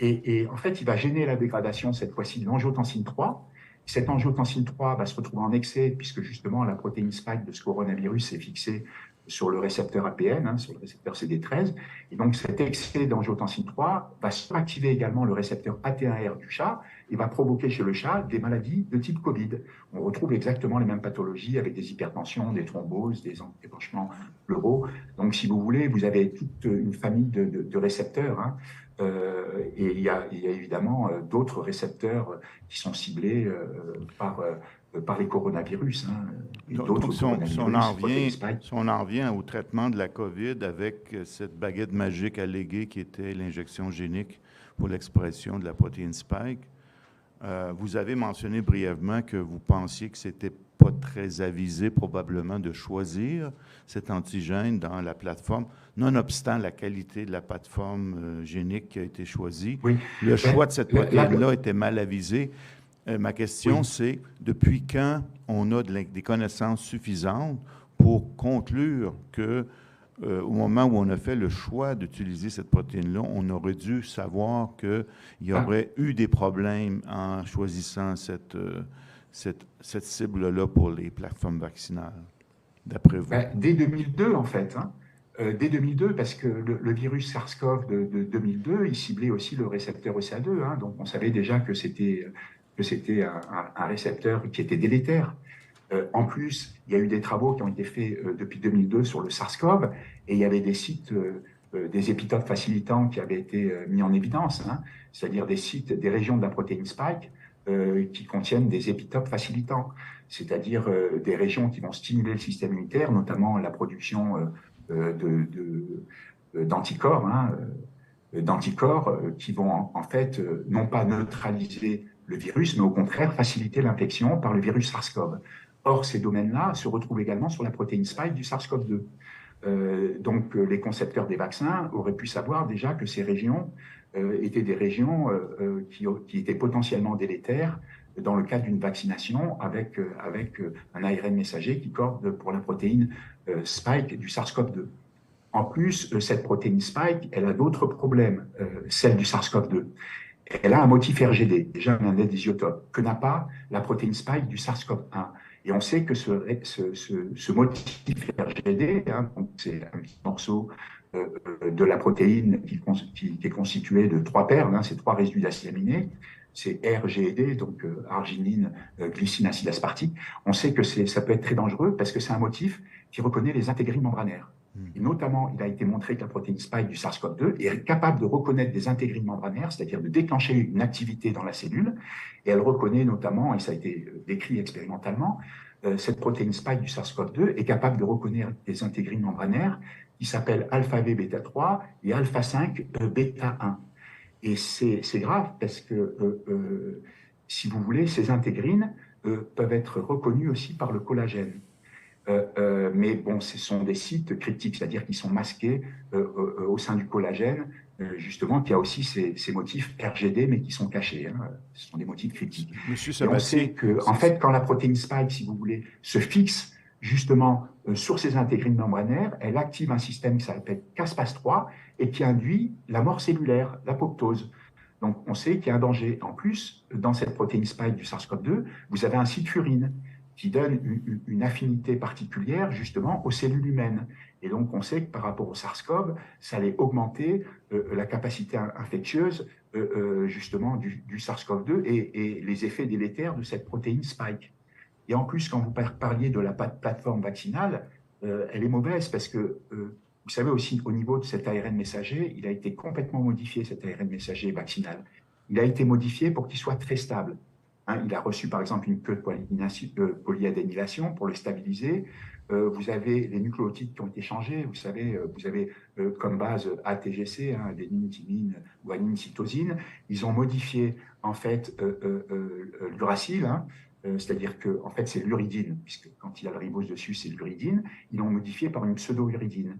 Et en fait, il va gêner la dégradation, cette fois-ci, de l'angiotensine 3. Cette angiotensine 3 va se retrouver en excès, puisque justement, la protéine spike de ce coronavirus est fixée sur le récepteur APN, hein, sur le récepteur CD13. Et donc, cet excès d'angiotensine 3 va suractiver également le récepteur AT1R du chat et va provoquer chez le chat des maladies de type Covid. On retrouve exactement les mêmes pathologies avec des hypertensions, des thromboses, des épanchements pleuraux. Donc, si vous voulez, vous avez toute une famille de récepteurs, hein. Et il y a évidemment d'autres récepteurs qui sont ciblés par les coronavirus. Hein, et donc si on en revient au traitement de la COVID avec cette baguette magique alléguée qui était l'injection génique pour l'expression de la protéine spike, vous avez mentionné brièvement que vous pensiez que c'était pas très avisé probablement de choisir cet antigène dans la plateforme, nonobstant la qualité de la plateforme génique qui a été choisie. Oui. Le choix de cette protéine-là était mal avisé. Ma question, c'est depuis quand on a des connaissances suffisantes pour conclure que au moment où on a fait le choix d'utiliser cette protéine-là, on aurait dû savoir qu'il y aurait eu des problèmes en choisissant cette cible-là pour les plateformes vaccinales, d'après vous? Dès 2002, en fait. Hein. Dès 2002, parce que le virus SARS-CoV de 2002, il ciblait aussi le récepteur ECA2. Hein, donc, on savait déjà que c'était un récepteur qui était délétère. En plus, il y a eu des travaux qui ont été faits depuis 2002 sur le SARS-CoV, et il y avait des sites, des épitopes facilitants qui avaient été mis en évidence, hein, c'est-à-dire des sites, des régions de la protéine spike qui contiennent des épitopes facilitants, c'est-à-dire des régions qui vont stimuler le système immunitaire, notamment la production d'anticorps, hein, qui vont en fait non pas neutraliser le virus, mais au contraire faciliter l'infection par le virus SARS-CoV. Or, ces domaines-là se retrouvent également sur la protéine spike du SARS-CoV-2. Donc, les concepteurs des vaccins auraient pu savoir déjà que ces régions étaient des régions qui étaient potentiellement délétères dans le cadre d'une vaccination avec un ARN messager qui corde pour la protéine spike du SARS-CoV-2. En plus, cette protéine spike, elle a d'autres problèmes, celle du SARS-CoV-2. Elle a un motif RGD, déjà un index isotope, que n'a pas la protéine spike du SARS-CoV-1. Et on sait que ce motif RGD, hein, c'est un petit morceau de la protéine qui est constitué de 3 paires, hein, c'est 3 résidus d'acides aminés, c'est R, G et D, donc arginine, glycine, acide aspartique. On sait que ça peut être très dangereux parce que c'est un motif qui reconnaît les intégrines membranaires. Et notamment, il a été montré que la protéine spike du SARS-CoV-2 est capable de reconnaître des intégrines membranaires, c'est-à-dire de déclencher une activité dans la cellule, et elle reconnaît notamment, et ça a été décrit expérimentalement, cette protéine spike du SARS-CoV-2 est capable de reconnaître des intégrines membranaires qui s'appellent alpha-V bêta-3 et alpha-5 bêta-1. Et c'est grave parce que, si vous voulez, ces intégrines peuvent être reconnues aussi par le collagène. Mais bon, ce sont des sites cryptiques, c'est-à-dire qu'ils sont masqués au sein du collagène, justement, qui a aussi ces motifs RGD, mais qui sont cachés. Hein. Ce sont des motifs cryptiques. Monsieur Sabatier, et on sait que, en fait, quand la protéine spike, si vous voulez, se fixe justement sur ces intégrines membranaires, elle active un système qui s'appelle caspase-3 et qui induit la mort cellulaire, l'apoptose. Donc, on sait qu'il y a un danger. En plus, dans cette protéine spike du SARS-CoV-2, vous avez un site furine qui donne une affinité particulière justement aux cellules humaines. Et donc, on sait que par rapport au SARS-CoV, ça allait augmenter la capacité infectieuse justement du SARS-CoV-2 et les effets délétères de cette protéine spike. Et en plus, quand vous parliez de la plateforme vaccinale, elle est mauvaise parce que, vous savez aussi, au niveau de cet ARN messager, il a été complètement modifié, cet ARN messager vaccinal. il a été modifié pour qu'il soit très stable. Hein, il a reçu par exemple une queue de polyadénylation pour le stabiliser. Vous avez les nucléotides qui ont été changés. Vous savez, vous avez comme base ATGC, hein, adénine, thymine, guanine, cytosine. Ils ont modifié en fait l'uracile, hein, c'est-à-dire que en fait c'est l'uridine, puisque quand il y a le ribose dessus, c'est l'uridine. Ils l'ont modifié par une pseudo-uridine.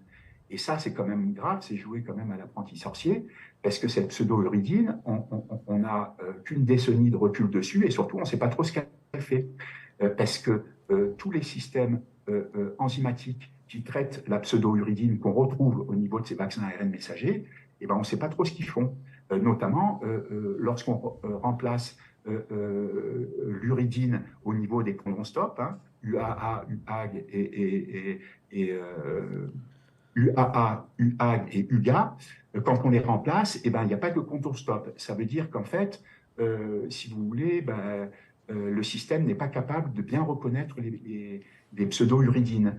Et ça, c'est quand même grave, c'est jouer quand même à l'apprenti sorcier, parce que cette pseudo-uridine, on n'a qu'une décennie de recul dessus, et surtout, on ne sait pas trop ce qu'elle fait. Parce que tous les systèmes enzymatiques qui traitent la pseudo-uridine qu'on retrouve au niveau de ces vaccins ARN messagers, eh ben, on ne sait pas trop ce qu'ils font. Notamment, lorsqu'on remplace l'uridine au niveau des chondrostops, hein, UAA, UAG et UAA, UAG et UGA, quand on les remplace, eh ben, il n'y a pas de chondrostop. Ça veut dire qu'en fait, si vous voulez, ben, le système n'est pas capable de bien reconnaître les pseudo-uridines.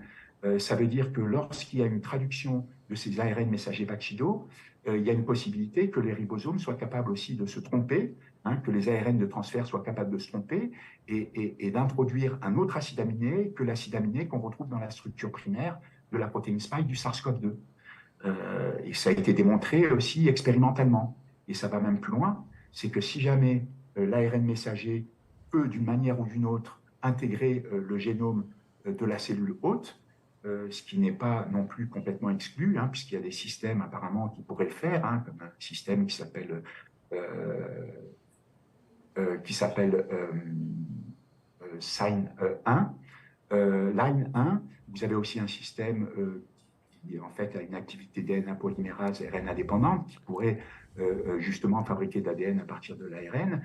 Ça veut dire que lorsqu'il y a une traduction de ces ARN messagers vaccinaux, il y a une possibilité que les ribosomes soient capables aussi de se tromper, hein, que les ARN de transfert soient capables de se tromper et d'introduire un autre acide aminé que l'acide aminé qu'on retrouve dans la structure primaire de la protéine spike du SARS-CoV-2. Et ça a été démontré aussi expérimentalement. Et ça va même plus loin, c'est que si jamais l'ARN messager peut, d'une manière ou d'une autre, intégrer le génome de la cellule hôte, ce qui n'est pas non plus complètement exclu, hein, puisqu'il y a des systèmes apparemment qui pourraient le faire, hein, comme un système qui s'appelle SINE1, Line1. Vous avez aussi un système qui en fait a une activité DNA polymérase RNA indépendante qui pourrait justement fabriquer de l'ADN à partir de l'ARN.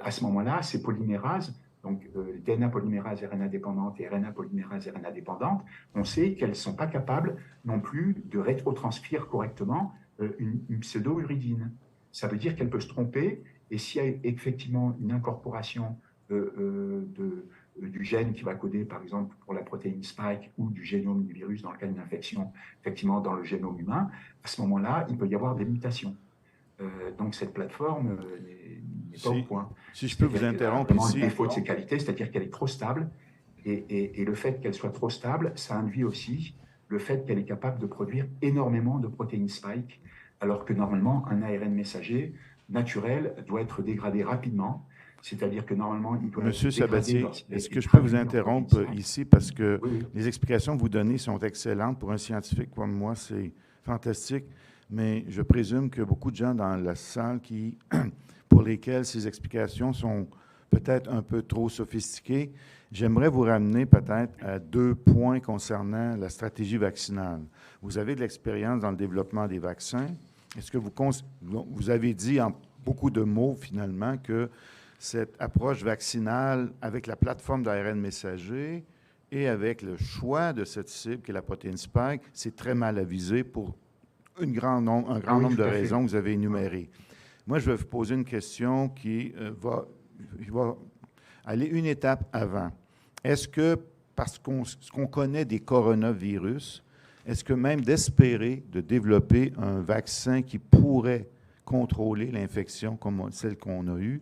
À ce moment-là, ces polymérases, donc DNA polymérase RNA dépendante et RNA polymérase RNA dépendante, on sait qu'elles ne sont pas capables non plus de rétrotranscrire correctement une pseudo-uridine. Ça veut dire qu'elle peut se tromper, et s'il y a effectivement une incorporation du gène qui va coder, par exemple, pour la protéine spike ou du génome du virus dans le cas d'une infection, effectivement, dans le génome humain, à ce moment-là, il peut y avoir des mutations. Donc, cette plateforme n'est pas au point. Si je peux vous interrompre ici. Le défaut de ses qualités, c'est-à-dire qu'elle est trop stable, et le fait qu'elle soit trop stable, ça induit aussi le fait qu'elle est capable de produire énormément de protéines spike, alors que normalement, un ARN messager naturel doit être dégradé rapidement. C'est-à-dire que normalement, il doit Monsieur être dégradé. Sabatier, est-ce que je peux vous interrompre ici parce que oui. Les explications que vous donnez sont excellentes. Pour un scientifique comme moi, c'est fantastique. Mais je présume que beaucoup de gens dans la salle pour lesquels ces explications sont peut-être un peu trop sophistiquées. J'aimerais vous ramener peut-être à 2 points concernant la stratégie vaccinale. Vous avez de l'expérience dans le développement des vaccins. Est-ce que vous avez dit en beaucoup de mots finalement que cette approche vaccinale avec la plateforme d'ARN messager et avec le choix de cette cible qui est la protéine spike, c'est très mal avisé pour un grand nombre de raisons que vous avez énumérées. Moi, je vais vous poser une question qui va aller une étape avant. Est-ce que, parce qu'on connaît des coronavirus, est-ce que même d'espérer de développer un vaccin qui pourrait contrôler l'infection comme celle qu'on a eue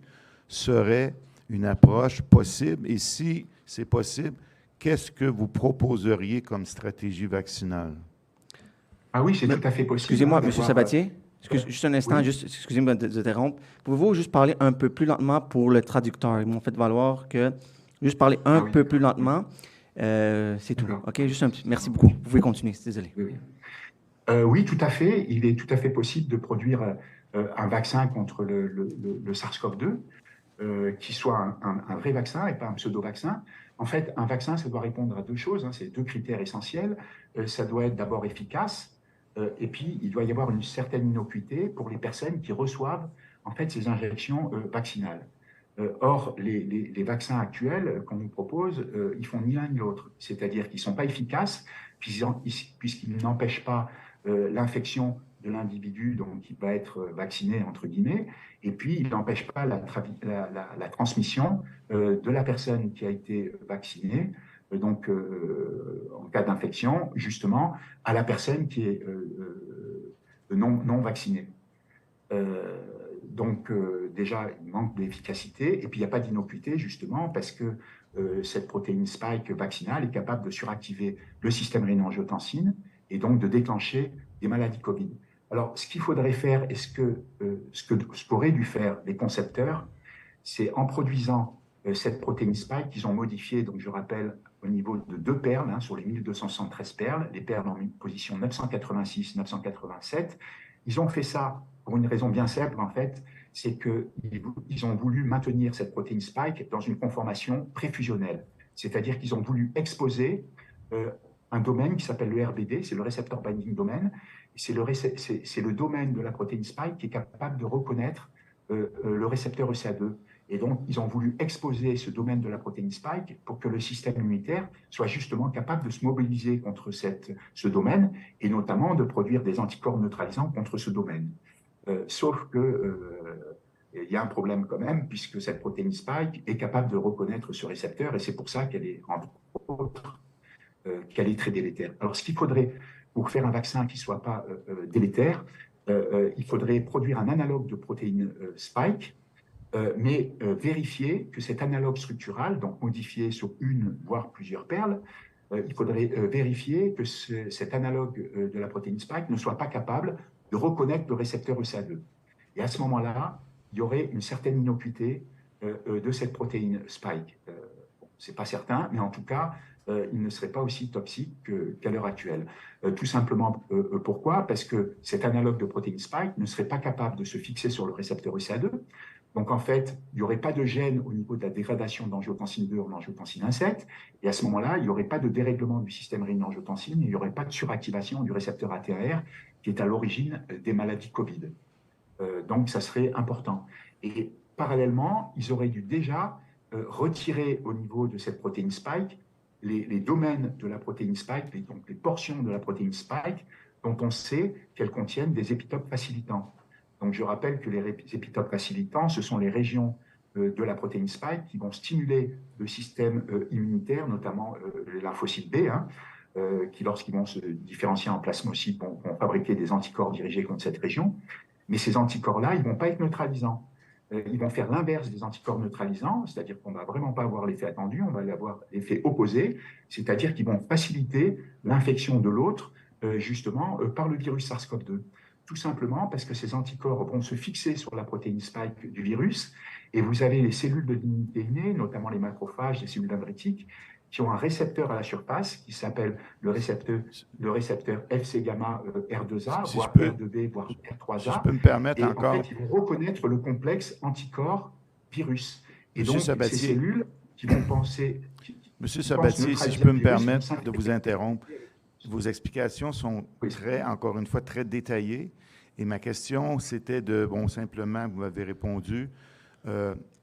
serait une approche possible? Et si c'est possible, qu'est-ce que vous proposeriez comme stratégie vaccinale? Ah oui, c'est tout à fait possible. Excusez-moi, M. Sabatier. Juste un instant, oui. Excusez-moi de vous interrompre. Pouvez-vous juste parler un peu plus lentement pour le traducteur? Ils m'ont fait valoir que juste parler un peu plus lentement, c'est tout. OK, juste un petit... Merci beaucoup. Vous pouvez continuer, désolé. Oui, tout à fait. Il est tout à fait possible de produire un vaccin contre le SARS-CoV-2 qui soit un vrai vaccin et pas un pseudo-vaccin. En fait, un vaccin, ça doit répondre à 2 choses, hein, c'est 2 critères essentiels. Ça doit être d'abord efficace, et puis il doit y avoir une certaine innocuité pour les personnes qui reçoivent en fait ces injections vaccinales. Or, les vaccins actuels qu'on nous propose, ils font ni l'un ni l'autre, c'est-à-dire qu'ils ne sont pas efficaces puisqu'ils n'empêchent pas l'infection de l'individu donc qui va être vacciné, entre guillemets, et puis il n'empêche pas la transmission de la personne qui a été vaccinée, donc en cas d'infection, justement, à la personne qui est non vaccinée. Donc, déjà, il manque d'efficacité, et puis il n'y a pas d'innocuité, justement, parce que cette protéine spike vaccinale est capable de suractiver le système rénin-angiotensine et donc de déclencher des maladies Covid. Alors, ce qu'il faudrait faire, et ce qu'auraient dû faire les concepteurs, c'est en produisant cette protéine spike qu'ils ont modifiée, donc je rappelle, au niveau de 2 perles, sur les 1273 perles, les perles en position 986, 987. Ils ont fait ça pour une raison bien simple, en fait, c'est qu'ils ont voulu maintenir cette protéine spike dans une conformation préfusionnelle. C'est-à-dire qu'ils ont voulu exposer un domaine qui s'appelle le RBD, c'est le Receptor Binding Domain. C'est le domaine de la protéine spike qui est capable de reconnaître le récepteur ECA2. Et donc, ils ont voulu exposer ce domaine de la protéine spike pour que le système immunitaire soit justement capable de se mobiliser contre ce domaine et notamment de produire des anticorps neutralisants contre ce domaine. Sauf qu'il y a un problème quand même, puisque cette protéine spike est capable de reconnaître ce récepteur et c'est pour ça qu'elle est, entre autres, qu'elle est très délétère. Alors, ce qu'il faudrait pour faire un vaccin qui ne soit pas délétère, il faudrait produire un analogue de protéine spike, mais vérifier que cet analogue structural, donc modifié sur une, voire plusieurs perles, il faudrait vérifier que cet analogue de la protéine spike ne soit pas capable de reconnaître le récepteur ECA2. Et à ce moment-là, il y aurait une certaine innocuité de cette protéine spike. Ce n'est pas certain, mais en tout cas, il ne serait pas aussi toxique qu'à l'heure actuelle. Tout simplement, pourquoi? Parce que cet analogue de protéine spike ne serait pas capable de se fixer sur le récepteur ECA2. Donc, en fait, il n'y aurait pas de gêne au niveau de la dégradation d'angiotensine 2 en angiotensine 1,7. Et à ce moment-là, il n'y aurait pas de dérèglement du système rénin-angiotensine, il n'y aurait pas de suractivation du récepteur ATR qui est à l'origine des maladies Covid. Donc, ça serait important. Et parallèlement, ils auraient dû déjà retirer au niveau de cette protéine spike les domaines de la protéine spike, donc les portions de la protéine spike dont on sait qu'elles contiennent des épitopes facilitants. Donc, je rappelle que les épitopes facilitants, ce sont les régions de la protéine spike qui vont stimuler le système immunitaire, notamment les lymphocytes B, qui, lorsqu'ils vont se différencier en plasmocytes, vont fabriquer des anticorps dirigés contre cette région. Mais ces anticorps-là, ils ne vont pas être neutralisants. Ils vont faire l'inverse des anticorps neutralisants, c'est-à-dire qu'on ne va vraiment pas avoir l'effet attendu, on va avoir l'effet opposé, c'est-à-dire qu'ils vont faciliter l'infection de l'autre, justement, par le virus SARS-CoV-2. Tout simplement parce que ces anticorps vont se fixer sur la protéine spike du virus, et vous avez les cellules de l'immunité innée, notamment les macrophages, les cellules dendritiques, qui ont un récepteur à la surface qui s'appelle le récepteur FC gamma R2A, voire R2B, voire R3A. Si je peux me permettre et encore. En fait, ils vont reconnaître le complexe anticorps-virus. Et Monsieur donc, Sabatier, ces cellules qui vont penser... Monsieur Sabatier, si je peux me permettre de vous interrompre, vos explications sont encore une fois, très détaillées. Et ma question, c'était simplement, vous m'avez répondu,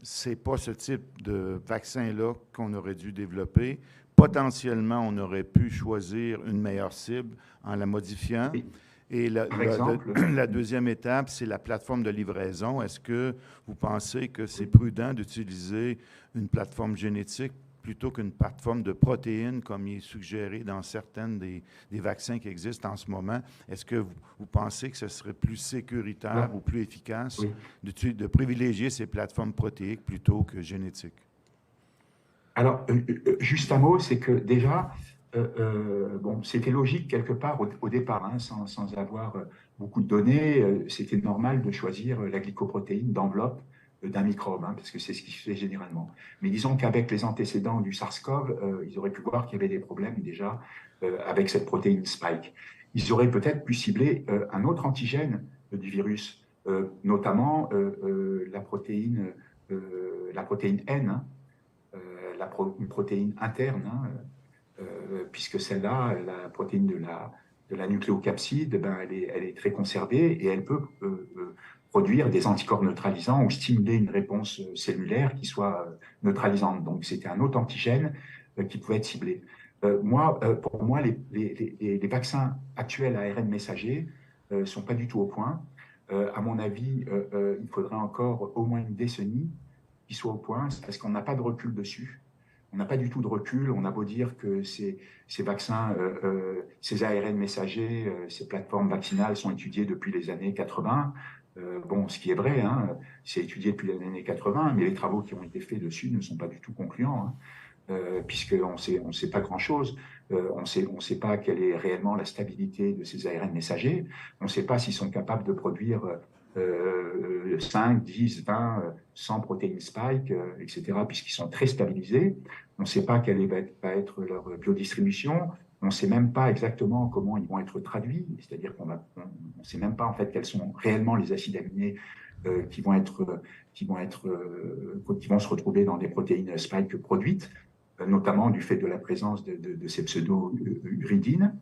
c'est pas ce type de vaccin-là qu'on aurait dû développer. Potentiellement, on aurait pu choisir une meilleure cible en la modifiant. Oui. Et la deuxième étape, c'est la plateforme de livraison. Est-ce que vous pensez que c'est prudent d'utiliser une plateforme génétique plutôt qu'une plateforme de protéines, comme il est suggéré dans certaines des vaccins qui existent en ce moment? Est-ce que vous pensez que ce serait plus sécuritaire ou plus efficace de privilégier ces plateformes protéiques plutôt que génétiques? Alors, juste un mot, c'est que déjà, c'était logique quelque part au départ, sans avoir beaucoup de données, c'était normal de choisir la glycoprotéine d'enveloppe d'un microbe, parce que c'est ce qui se fait généralement. Mais disons qu'avec les antécédents du SARS-CoV, ils auraient pu voir qu'il y avait des problèmes déjà avec cette protéine spike. Ils auraient peut-être pu cibler un autre antigène du virus, notamment la protéine N, une protéine interne, puisque celle-là, la protéine de la nucléocapside, elle est très conservée et elle peut produire des anticorps neutralisants ou stimuler une réponse cellulaire qui soit neutralisante. Donc, c'était un autre antigène qui pouvait être ciblé. Pour moi, les vaccins actuels à ARN messager ne sont pas du tout au point. À mon avis, il faudrait encore au moins une décennie qu'ils soient au point, parce qu'on n'a pas de recul dessus. On n'a pas du tout de recul. On a beau dire que ces vaccins, ces ARN messagers, ces plateformes vaccinales sont étudiées depuis les années 80. Bon, ce qui est vrai, hein, c'est étudié depuis les années 80, mais les travaux qui ont été faits dessus ne sont pas du tout concluants, hein, puisqu'on on sait pas grand-chose. On sait pas quelle est réellement la stabilité de ces ARN messagers. On ne sait pas s'ils sont capables de produire 5, 10, 20, 100 protéines spike, etc., puisqu'ils sont très stabilisés. On ne sait pas quelle va être leur biodistribution. On ne sait même pas exactement comment ils vont être traduits, c'est-à-dire qu'on ne sait même pas en fait quels sont réellement les acides aminés qui vont se retrouver dans des protéines spike produites, notamment du fait de la présence de ces pseudo-uridines.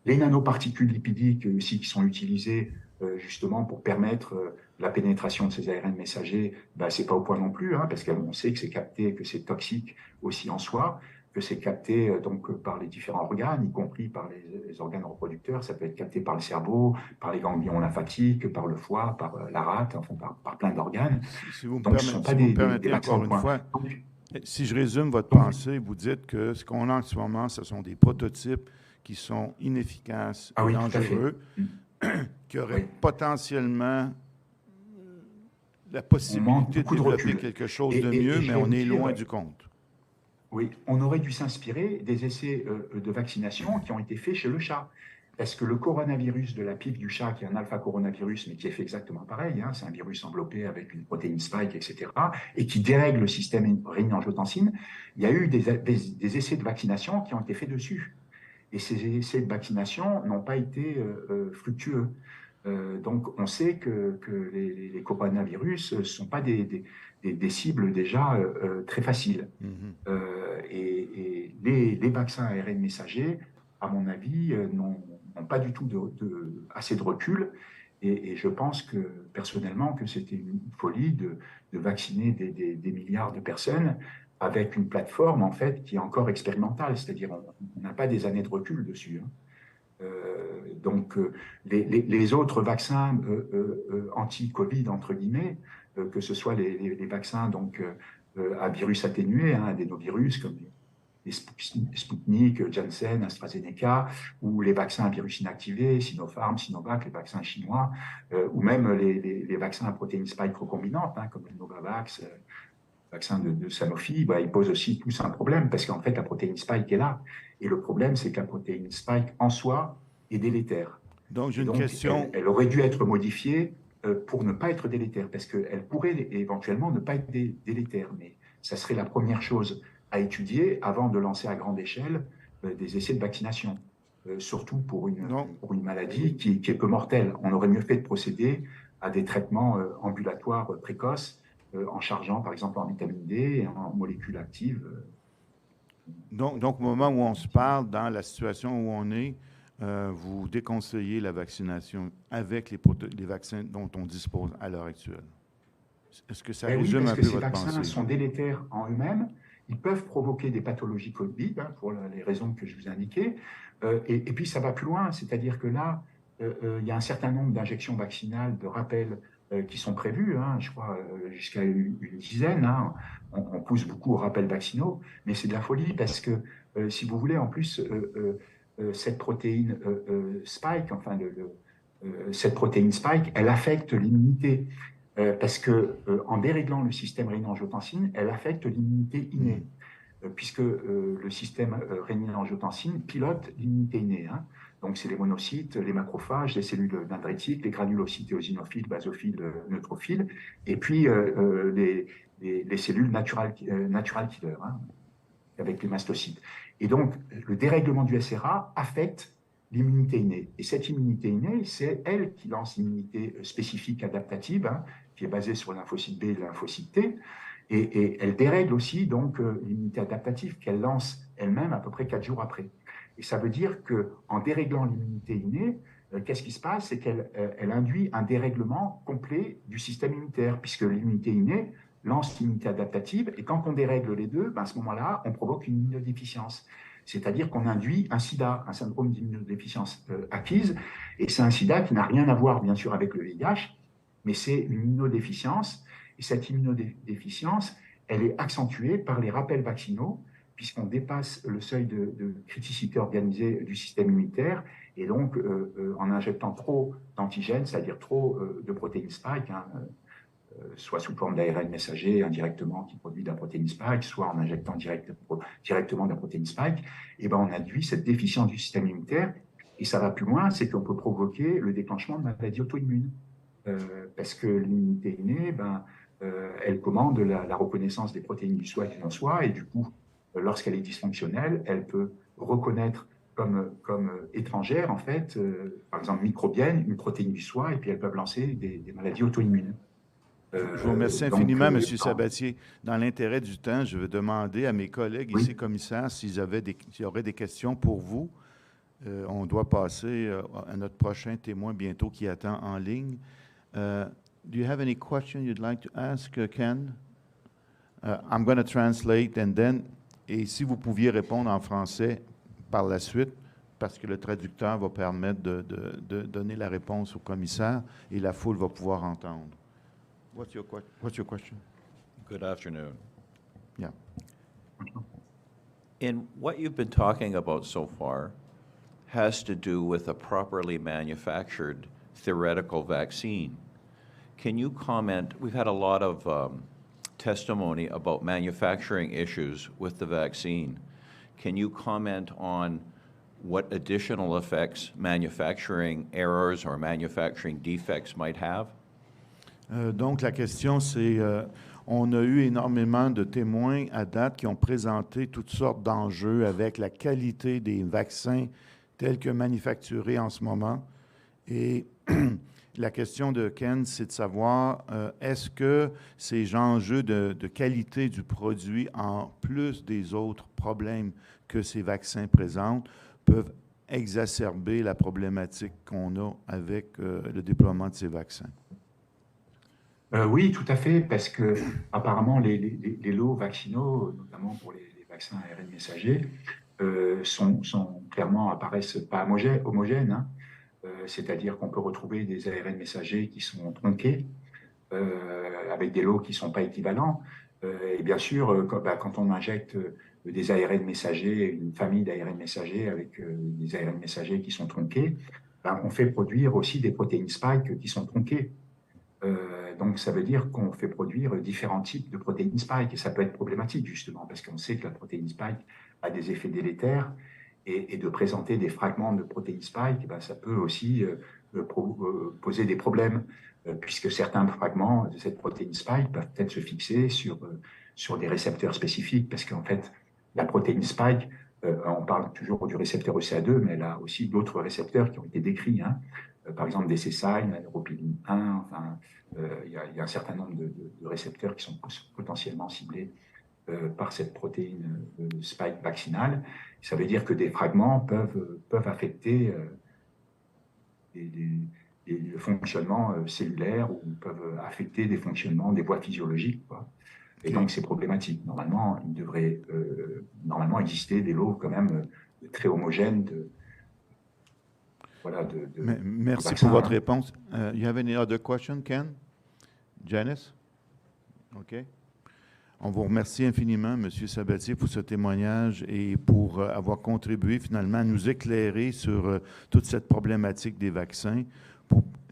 Les nanoparticules lipidiques aussi qui sont utilisées justement pour permettre la pénétration de ces ARN messagers, ben, c'est pas au point non plus, hein, parce qu'on sait que c'est capté, que c'est toxique aussi en soi, que c'est capté donc par les différents organes, y compris par les organes reproducteurs. Ça peut être capté par le cerveau, par les ganglions lymphatiques, par le foie, par la rate, enfin par plein d'organes. Si vous me Donc, ce ne sont pas si vous me des permettez vaccins encore au une point. fois, Donc, si je résume votre pensée, vous dites que ce qu'on a en ce moment, ce sont des prototypes qui sont inefficaces et oui, tout à fait. dangereux, qui auraient Oui. potentiellement la On manque possibilité de beaucoup de développer recul. quelque chose de mieux, je mais vais on vous est dire, loin du compte. oui, on aurait dû s'inspirer des essais de vaccination qui ont été faits chez le chat. Parce que le coronavirus de la pipe du chat, qui est un alpha-coronavirus, mais qui est fait exactement pareil, hein, c'est un virus enveloppé avec une protéine spike, etc., et qui dérègle le système rénine-angiotensine, il y a eu des essais de vaccination qui ont été faits dessus. Et ces essais de vaccination n'ont pas été fructueux. Donc, on sait que les coronavirus ne sont pas des cibles déjà très faciles. Et les vaccins ARN messagers, à mon avis, n'ont pas du tout assez de recul. Et je pense que, personnellement, que c'était une folie de vacciner des milliards de personnes avec une plateforme, en fait, qui est encore expérimentale. C'est-à-dire, on n'a pas des années de recul dessus, hein. Donc, les autres vaccins anti-Covid, entre guillemets, que ce soit les vaccins donc, à virus atténué, hein, adénovirus, comme les Sputnik, Janssen, AstraZeneca, ou les vaccins à virus inactivé, Sinopharm, Sinovac, les vaccins chinois, ou même les vaccins à protéines spike recombinantes, hein, comme le Novavax, vaccin de Sanofi, bah, ils posent aussi tous un problème, parce qu'en fait, la protéine spike est là. Et le problème, c'est que la protéine spike, en soi, est délétère. Donc, j'ai Et une donc, question. elle aurait dû être modifiée pour ne pas être délétère, parce qu'elle pourrait éventuellement ne pas être délétère, mais ça serait la première chose à étudier avant de lancer à grande échelle des essais de vaccination, surtout pour une maladie qui est peu mortelle. On aurait mieux fait de procéder à des traitements ambulatoires précoces, en chargeant par exemple en vitamine D et en molécules actives. Donc, au moment où on se parle, dans la situation où on est, vous déconseillez la vaccination avec les vaccins dont on dispose à l'heure actuelle. Est-ce que ça résume un peu votre pensée? Parce que ces vaccins sont délétères en eux-mêmes. Ils peuvent provoquer des pathologies Covid, hein, pour les raisons que je vous ai indiquées. Et puis, ça va plus loin. C'est-à-dire que là, il y a un certain nombre d'injections vaccinales, de rappels qui sont prévues, hein, je crois jusqu'à une dizaine. Hein. On pousse beaucoup aux rappels vaccinaux, mais c'est de la folie parce que, si vous voulez, en plus, cette protéine spike, enfin, cette protéine spike, elle affecte l'immunité. Parce que en déréglant le système rénine-angiotensine, elle affecte l'immunité innée, puisque le système rénine-angiotensine pilote l'immunité innée, hein. Donc, c'est les monocytes, les macrophages, les cellules dendritiques, les granulocytes éosinophiles, basophiles, neutrophiles, et puis les cellules natural killer, hein, avec les mastocytes. Et donc, le dérèglement du SRA affecte l'immunité innée. Et cette immunité innée, c'est elle qui lance l'immunité spécifique adaptative, hein, qui est basée sur le lymphocyte B et le lymphocyte T. Et elle dérègle aussi donc l'immunité adaptative qu'elle lance elle-même à peu près 4 jours après. Et ça veut dire qu'en déréglant l'immunité innée, qu'est-ce qui se passe? C'est qu'elle induit un dérèglement complet du système immunitaire, puisque l'immunité innée lance l'immunité adaptative, et quand on dérègle les deux, ben à ce moment-là, on provoque une immunodéficience. C'est-à-dire qu'on induit un SIDA, un syndrome d'immunodéficience acquise, et c'est un SIDA qui n'a rien à voir, bien sûr, avec le VIH, mais c'est une immunodéficience, et cette immunodéficience, elle est accentuée par les rappels vaccinaux, puisqu'on dépasse le seuil de criticité organisée du système immunitaire, et donc en injectant trop d'antigènes, c'est-à-dire trop de protéines spike, hein, soit sous forme d'ARN messager indirectement qui produit de la protéine spike, soit en injectant directement de la protéine spike, et ben on induit cette déficience du système immunitaire. Et ça va plus loin, c'est qu'on peut provoquer le déclenchement de maladies auto-immunes. Parce que l'immunité innée, elle commande la reconnaissance des protéines du soi et du non-soi, et du coup, lorsqu'elle est dysfonctionnelle, elle peut reconnaître comme étrangère, en fait, par exemple microbienne, une protéine du soi, et puis elles peuvent lancer des maladies auto-immunes. Je vous remercie infiniment, M. Sabatier. Dans l'intérêt du temps, je vais demander à mes collègues ici, commissaires, s'il y aurait des questions pour vous. On doit passer à notre prochain témoin bientôt qui attend en ligne. Do you have any question you'd like to ask, Ken? I'm going to translate and then, et si vous pouviez répondre en français par la suite, parce que le traducteur va permettre de donner la réponse au commissaire et la foule va pouvoir entendre. What's your question? Good afternoon. Yeah. In what you've been talking about so far has to do with a properly manufactured theoretical vaccine. Can you comment? We've had a lot of testimony about manufacturing issues with the vaccine. Can you comment on what additional effects manufacturing errors or manufacturing defects might have? Donc, la question, c'est, on a eu énormément de témoins à date qui ont présenté toutes sortes d'enjeux avec la qualité des vaccins tels que manufacturés en ce moment. Et la question de Ken, c'est de savoir, est-ce que ces enjeux de qualité du produit, en plus des autres problèmes que ces vaccins présentent, peuvent exacerber la problématique qu'on a avec le déploiement de ces vaccins? Oui, tout à fait, parce que apparemment les lots vaccinaux, notamment pour les vaccins ARN messagers, apparaissent pas homogènes, hein. C'est-à-dire qu'on peut retrouver des ARN messagers qui sont tronqués, avec des lots qui ne sont pas équivalents. Et bien sûr, quand on injecte des ARN messagers, une famille d'ARN messagers avec des ARN messagers qui sont tronqués, on fait produire aussi des protéines spike qui sont tronquées. Donc, ça veut dire qu'on fait produire différents types de protéines spike, et ça peut être problématique, justement, parce qu'on sait que la protéine spike a des effets délétères, et de présenter des fragments de protéines spike, ça peut aussi poser des problèmes, puisque certains fragments de cette protéine spike peuvent peut-être se fixer sur des récepteurs spécifiques, parce qu'en fait, la protéine spike, on parle toujours du récepteur ECA2, mais elle a aussi d'autres récepteurs qui ont été décrits, hein. Par exemple, des C-Sign, la neuropilin 1, enfin, il y a un certain nombre de récepteurs qui sont potentiellement ciblés par cette protéine spike vaccinale. Ça veut dire que des fragments peuvent affecter le fonctionnement cellulaire, ou peuvent affecter des fonctionnements des voies physiologiques, quoi. Et donc, c'est problématique. Normalement, il devrait exister des lots quand même très homogènes Merci pour votre réponse. You have any other question, Ken? Janice? OK. On vous remercie infiniment, M. Sabatier, pour ce témoignage et pour avoir contribué finalement à nous éclairer sur toute cette problématique des vaccins.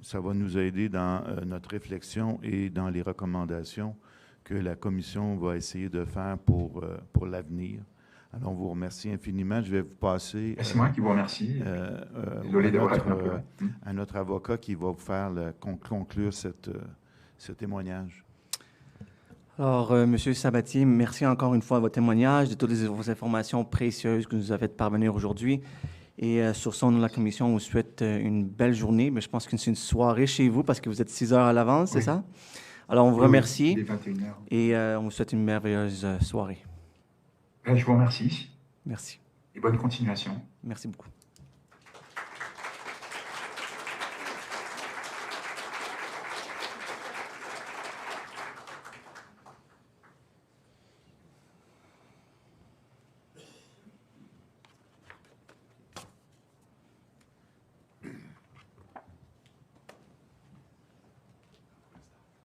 Ça va nous aider dans notre réflexion et dans les recommandations que la Commission va essayer de faire pour l'avenir. Alors, on vous remercie infiniment. Je vais vous passer... C'est moi qui vous remercie. Désolé d'avoir été un peu là. À notre avocat qui va vous faire conclure ce témoignage. Alors, M. Sabatier, merci encore une fois de votre témoignage, de toutes les informations précieuses que vous nous avez fait parvenir aujourd'hui. Et sur ce, au nom de la Commission, on vous souhaite une belle journée. Mais je pense que c'est une soirée chez vous parce que vous êtes 6 heures à l'avance, c'est ça? Alors, on vous remercie. Il est 21h. Et on vous souhaite une merveilleuse soirée. Je vous remercie. Merci. Et bonne continuation. Merci beaucoup.